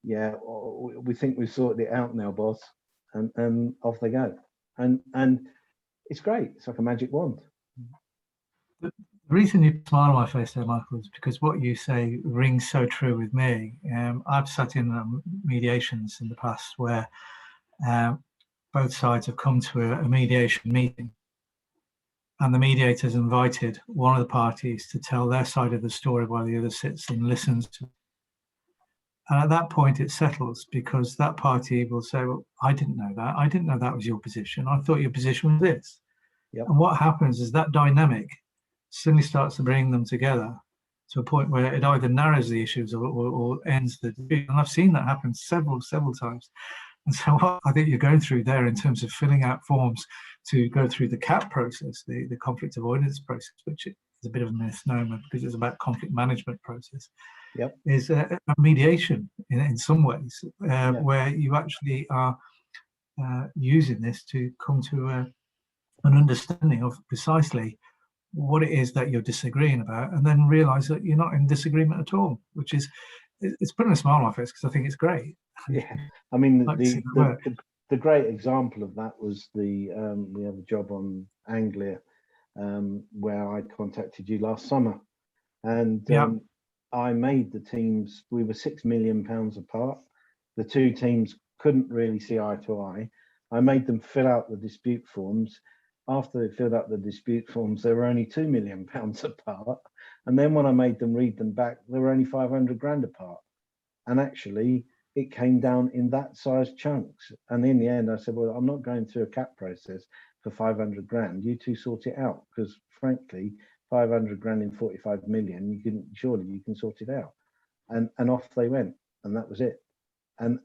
"Yeah, we think we've sorted it out now, boss," and off they go. And it's great. It's like a magic wand. The reason you smile on my face there, Michael, is because what you say rings so true with me. I've sat in mediations in the past where both sides have come to a mediation meeting, and the mediator's invited one of the parties to tell their side of the story while the other sits and listens to. And at that point, it settles, because that party will say, well, I didn't know that. I didn't know that was your position. I thought your position was this. Yep. And what happens is that dynamic suddenly starts to bring them together to a point where it either narrows the issues or ends the dispute. And I've seen that happen several times. And so what I think you're going through there in terms of filling out forms to go through the CAP process, the conflict avoidance process, which is a bit of a misnomer because it's about conflict management process, Yep. is a mediation in some ways, where you actually are using this to come to an understanding of precisely what it is that you're disagreeing about, and then realize that you're not in disagreement at all, which is, it's putting a smile on my face because I think it's great. Yeah, I mean, Like the great example of that was we have a job on Anglia where I contacted you last summer, and I made the teams, we were £6 million apart. The two teams couldn't really see eye to eye. I made them fill out the dispute forms. After they filled out the dispute forms, they were only £2 million apart. And then when I made them read them back, they were only 500 grand apart. And actually, it came down in that size chunks. And in the end, I said, well, I'm not going through a CAP process for 500 grand. You two sort it out, because frankly, 500 grand in 45 million, surely you can sort it out. And off they went, and that was it. And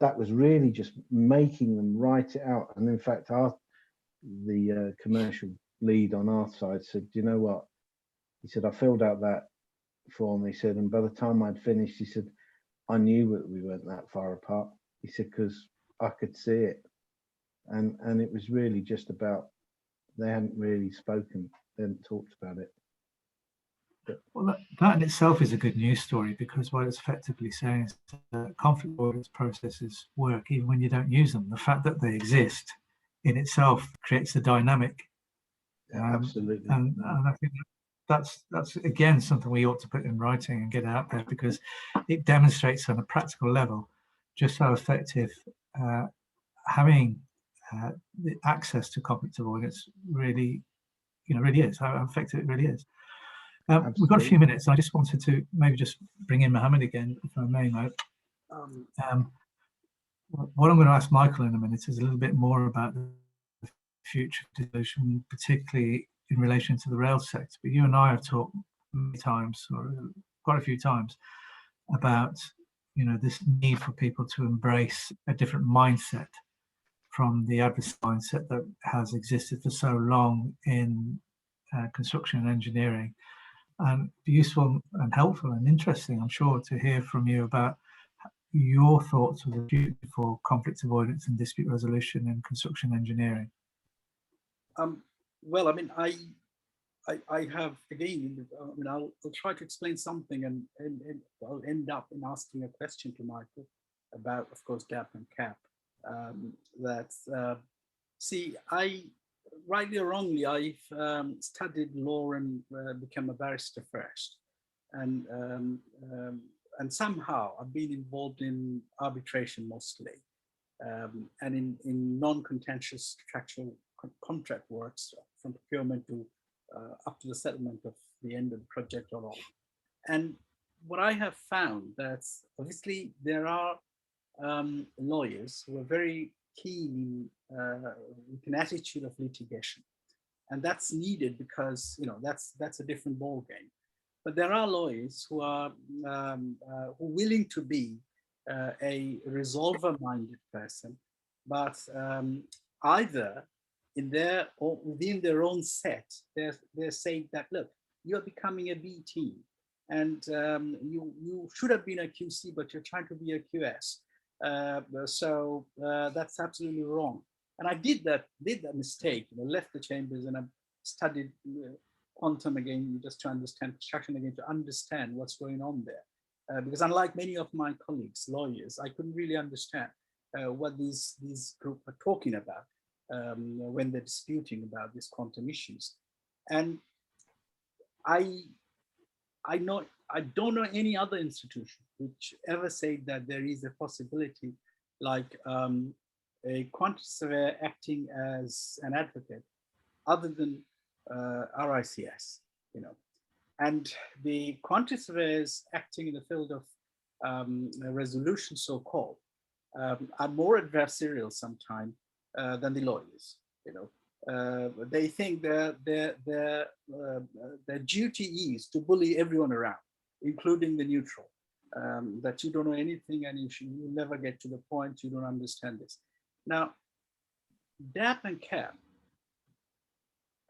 that was really just making them write it out. And in fact, the commercial lead on our side said, you know what? He said, I filled out that form. He said, and by the time I'd finished, he said, I knew that we weren't that far apart. He said, because I could see it. And it was really just about, they hadn't really spoken, they hadn't talked about it. Well, that in itself is a good news story, because what it's effectively saying is that conflict avoidance processes work even when you don't use them. The fact that they exist in itself creates a dynamic. Absolutely. And I think that's again something we ought to put in writing and get out there, because it demonstrates on a practical level just how effective having the access to conflict avoidance really is, how effective it really is. We've got a few minutes. I just wanted to maybe just bring in Mohammed again, if I may, Mo. What I'm going to ask Michael in a minute is a little bit more about the future solution, particularly in relation to the rail sector. But you and I have talked many times, or quite a few times, about this need for people to embrace a different mindset from the adversarial mindset that has existed for so long in construction and engineering. And useful and helpful and interesting, I'm sure, to hear from you about your thoughts of the future for conflict avoidance and dispute resolution in construction engineering. Well, I mean, I have, again, I mean, I'll try to explain something, and I'll end up in asking a question to Michael about, of course, gap and cap. See, rightly or wrongly, I've studied law and become a barrister first, and somehow I've been involved in arbitration mostly, and in non-contentious contractual contract works, from procurement to up to the settlement of the end of the project or all. And what I have found, that obviously there are lawyers who are very keen with an attitude of litigation, and that's needed because that's a different ball game. But there are lawyers who are willing to be a resolver-minded person, but either in their or within their own set, they're saying that, look, you're becoming a B team, and you should have been a QC, but you're trying to be a QS. So that's absolutely wrong. And I did that mistake. Left the chambers and I studied quantum again, just to understand construction again, to understand what's going on there. Because unlike many of my colleagues, lawyers, I couldn't really understand what these group are talking about when they're disputing about these quantum issues. And I don't know any other institution which ever said that there is a possibility like a quantity surveyor acting as an advocate other than RICS, you know. And the quantity surveyors acting in the field of resolution, so-called, are more adversarial sometimes than the lawyers, you know. They think their duty is to bully everyone around, including the neutral, that you don't know anything and you'll never get to the point, you don't understand this. Now, DAP and CAP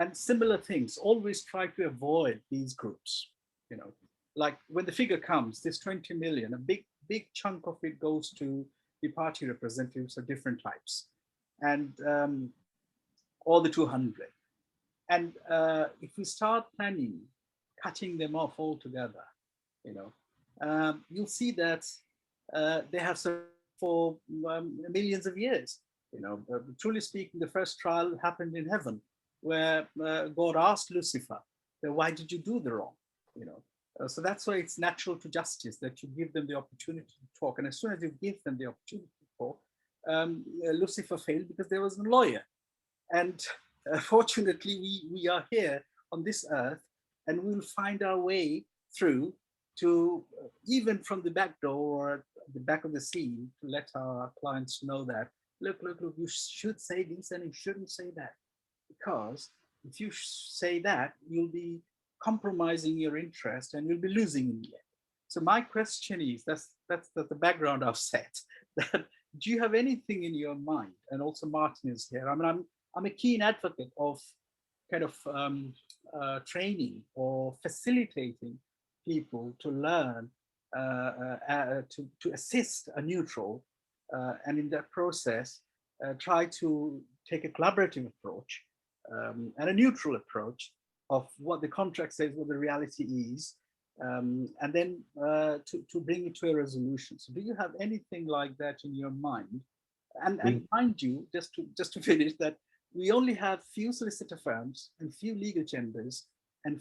and similar things always try to avoid these groups, you know, like when the figure comes, this 20 million, a big chunk of it goes to the party representatives of different types, and all the 200. And if we start planning, cutting them off altogether, you know, you'll see that they have served for millions of years. You know, truly speaking, the first trial happened in heaven, where God asked Lucifer, why did you do the wrong? You know, so that's why it's natural to justice that you give them the opportunity to talk. And as soon as you give them the opportunity to talk, Lucifer failed because there was no lawyer. And fortunately, we are here on this earth, and we'll find our way through to even from the back door or the back of the scene to let our clients know that, look, you should say this and you shouldn't say that. Because if you say that, you'll be compromising your interest and you'll be losing in the end. So my question is, that's the background I've set. That, do you have anything in your mind? And also Martin is here. I mean, I'm a keen advocate of kind of training or facilitating people to learn to assist a neutral, and in that process try to take a collaborative approach and a neutral approach of what the contract says, what the reality is, and then to bring it to a resolution. So do you have anything like that in your mind? And mind you, just to finish, that we only have few solicitor firms and few legal chambers and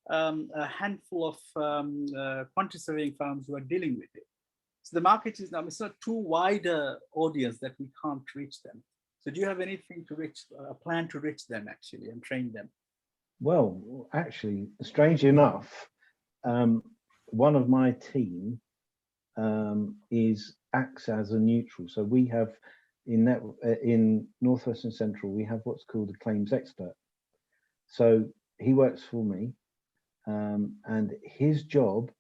a handful of quantity surveying firms who are dealing with it. So the market is now, it's not too wide a audience that we can't reach them. So do you have anything to reach, a plan to reach them actually and train them? Well, actually, strangely enough, one of my team acts as a neutral. So we have in Northwest and Central, we have what's called a claims expert. So he works for me, and his job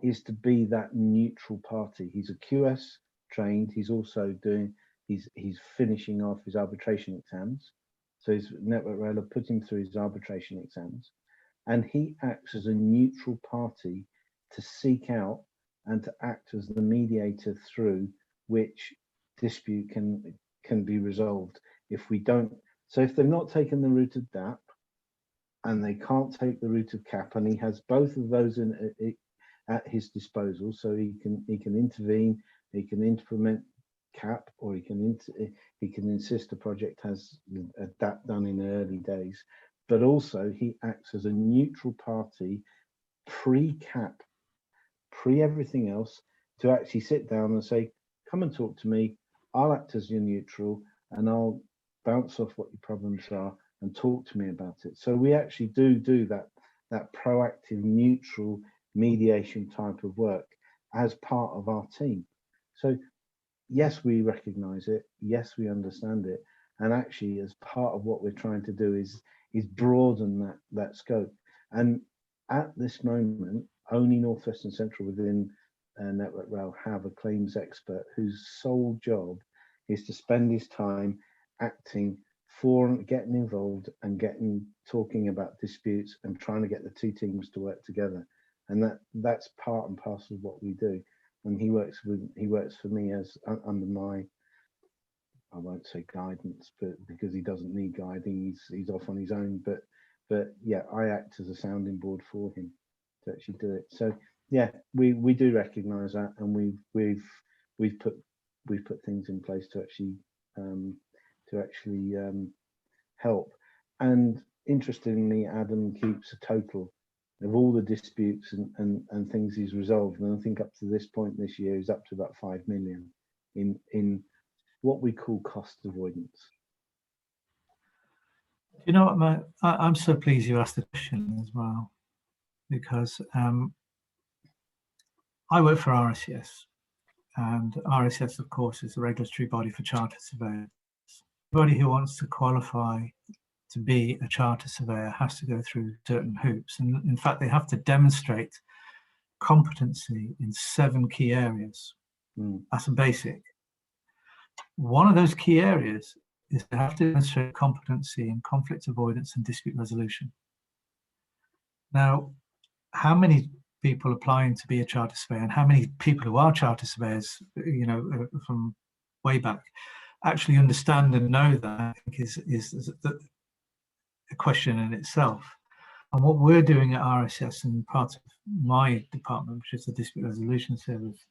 is to be that neutral party. He's a QS trained. He's also he's finishing off his arbitration exams. So his network rail put him through his arbitration exams, and he acts as a neutral party to seek out and to act as the mediator through which dispute can be resolved. If we don't, so if they've not taken the route of DAP and they can't take the route of CAP, and he has both of those at his disposal, so he can intervene, he can implement CAP, or he can insist a project has a DAP done in the early days, but also he acts as a neutral party pre-CAP, everything else, to actually sit down and say, come and talk to me, I'll act as your neutral and I'll bounce off what your problems are and talk to me about it. So we actually do that proactive neutral mediation type of work as part of our team. So yes, we recognize it, yes, we understand it, and actually as part of what we're trying to do is broaden that scope. And at this moment, only Northwest and Central within Network Rail have a claims expert whose sole job is to spend his time acting for getting involved and talking about disputes and trying to get the two teams to work together. And that's part and parcel of what we do. And he works for me as under my, I won't say guidance, but because he doesn't need guiding, he's off on his own. But yeah, I act as a sounding board for him to actually do it. So yeah, we do recognise that, and we've put things in place to actually help. And interestingly, Adam keeps a total of all the disputes and things he's resolved, and I think up to this point this year is up to about 5 million in what we call cost avoidance? You know what, I'm so pleased you asked the question as well, because I work for RSCS, and RSCS, of course, is the regulatory body for chartered surveyors. Anybody who wants to qualify to be a charter surveyor has to go through certain hoops, and in fact they have to demonstrate competency in 7 key areas. That's a basic. One of those key areas is they have to demonstrate competency in conflict avoidance and dispute resolution. Now, how many people applying to be a charter surveyor, and how many people who are charter surveyors, you know, from way back, actually understand and know that, I think is a question in itself. And what we're doing at RSS, and part of my department, which is the Dispute Resolution Service,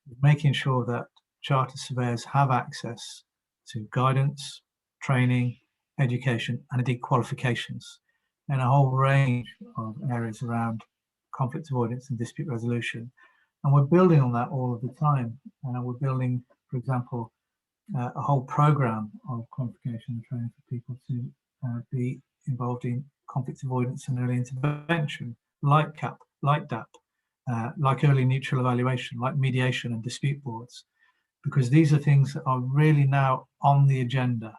is making sure that charter surveyors have access to guidance, training, education, and indeed qualifications in a whole range of areas around conflict avoidance and dispute resolution. And we're building on that all of the time. We're building, for example, a whole program of qualification and training for people to be involved in conflict avoidance and early intervention, like CAP, like DAP, like early neutral evaluation, like mediation and dispute boards, because these are things that are really now on the agenda.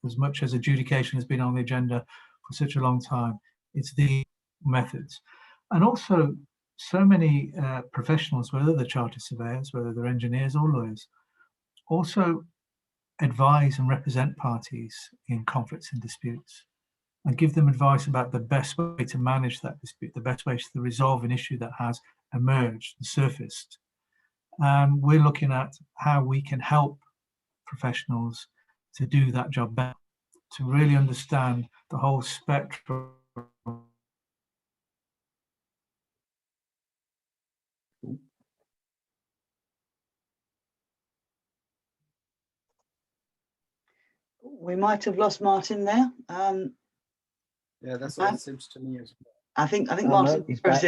As much as adjudication has been on the agenda for such a long time, it's the methods. And also, so many professionals, whether they're charter surveyors, whether they're engineers or lawyers, also advise and represent parties in conflicts and disputes, and give them advice about the best way to manage that dispute, the best way to resolve an issue that has emerged and surfaced. And we're looking at how we can help professionals to do that job better, to really understand the whole spectrum. We might have lost Martin there. Yeah, that's what it seems to me as well. I think Martin, he's back.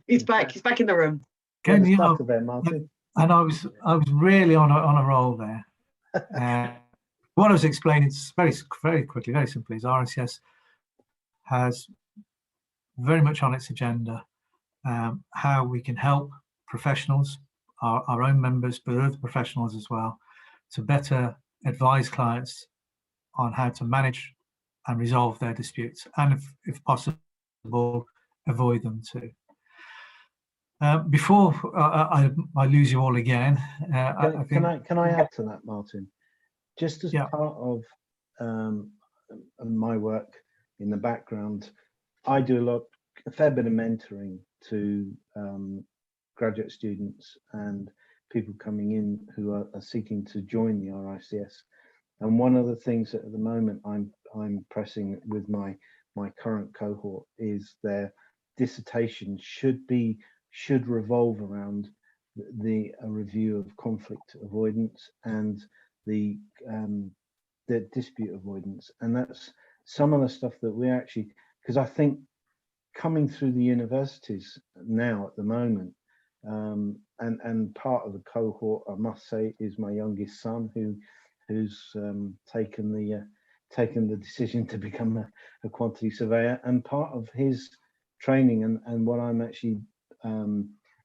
He's back. He's back in the room. Can you start there, Martin? And I was really on a roll there. What I was explaining very quickly, very simply, is RSCS has very much on its agenda how we can help professionals, our own members, but other professionals as well, to better advise clients on how to manage and resolve their disputes, and if possible, avoid them too. Before I lose you all again, can I add to that, Martin? Just as part of my work in the background, I do a fair bit of mentoring to graduate students and people coming in who are seeking to join the RICS. And one of the things that at the moment I'm pressing with my current cohort is their dissertation should revolve around a review of conflict avoidance and the dispute avoidance. And that's some of the stuff that we actually, because I think coming through the universities now at the moment, and part of the cohort, I must say, is my youngest son, who's taken the decision to become a quantity surveyor. And part of his training and what I'm actually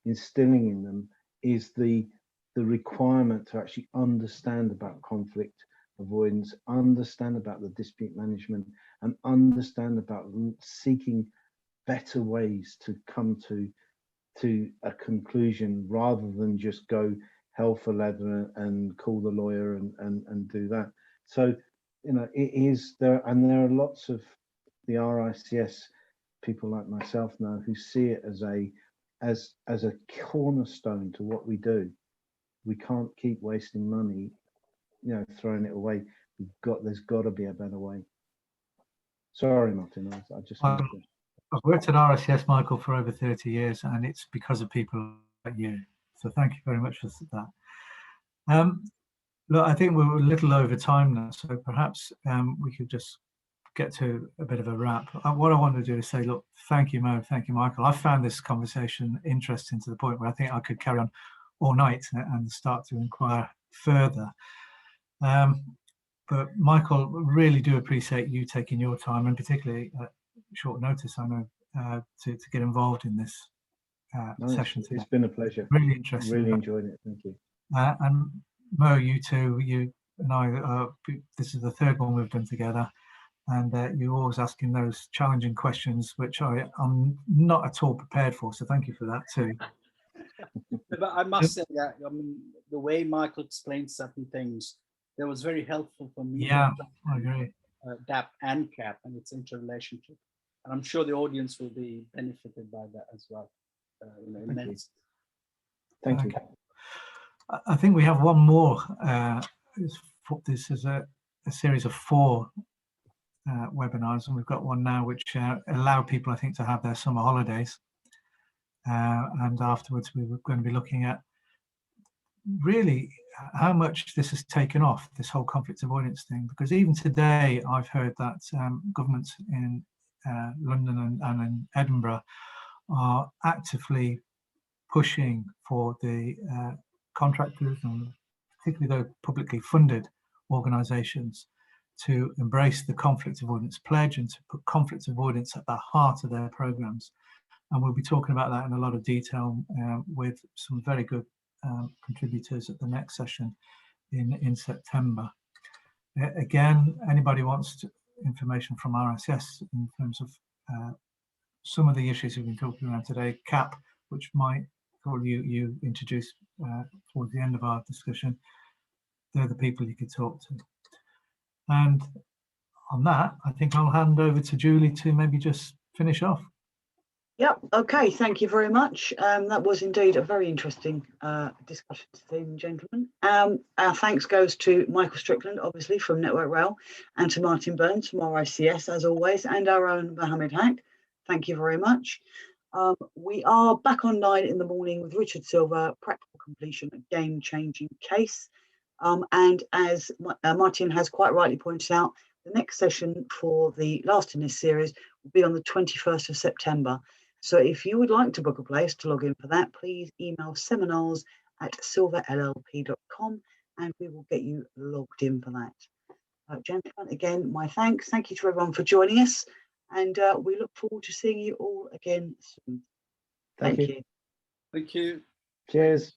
instilling in them is the requirement to actually understand about conflict avoidance, understand about the dispute management, and understand about seeking better ways to come to a conclusion, rather than just go hell for leather and call the lawyer and do that. So, you know, it is there, and there are lots of the RICS people like myself now who see it as a cornerstone to what we do. We can't keep wasting money, you know, throwing it away. There's got to be a better way. Sorry, Martin. I just. I've worked at RSCS, Michael, for over 30 years, and it's because of people like you. So thank you very much for that. Look, I think we're a little over time now, so perhaps we could just get to a bit of a wrap. What I want to do is say, look, thank you, Mo, thank you, Michael. I found this conversation interesting to the point where I think I could carry on all night and start to inquire further. But Michael, really do appreciate you taking your time, and particularly at short notice, I know, to get involved in this session today. It's been a pleasure. Really interesting. Really enjoyed it. Thank you. And Mo, you too, you and I, this is the third one we've done together, and you're always asking those challenging questions, which I'm not at all prepared for, so thank you for that too. But I must say that, I mean, the way Michael explained certain things, that was very helpful for me. Yeah, I agree. DAP and CAP and its interrelationship. And I'm sure the audience will be benefited by that as well. Immensely. Thank you. I think we have one more. This is a series of 4 webinars, and we've got one now which allow people, I think, to have their summer holidays. And afterwards, we were going to be looking at really how much this has taken off, this whole conflict avoidance thing, because even today I've heard that governments in London and in Edinburgh are actively pushing for the contractors, and particularly those publicly funded organisations, to embrace the conflict avoidance pledge and to put conflict avoidance at the heart of their programmes. And we'll be talking about that in a lot of detail with some very good contributors at the next session in September. Again, anybody wants information from RSS in terms of some of the issues we've been talking about today, CAP, which Michael you introduced towards the end of our discussion, they're the people you could talk to. And on that, I think I'll hand over to Julie to maybe just finish off. Yep. Okay. Thank you very much. That was indeed a very interesting discussion today, gentlemen. Our thanks goes to Michael Strickland, obviously from Network Rail, and to Martin Burns from RICS, as always, and our own Mohammed Haque. Thank you very much. We are back on 9 in the morning with Richard Silver, Practical Completion, a game-changing case. And as Martin has quite rightly pointed out, the next session for the last in this series will be on the 21st of September. So if you would like to book a place to log in for that, please email seminars@silverllp.com and we will get you logged in for that. Gentlemen, again, my thanks. Thank you to everyone for joining us, and we look forward to seeing you all again soon. Thank you. Thank you. Cheers.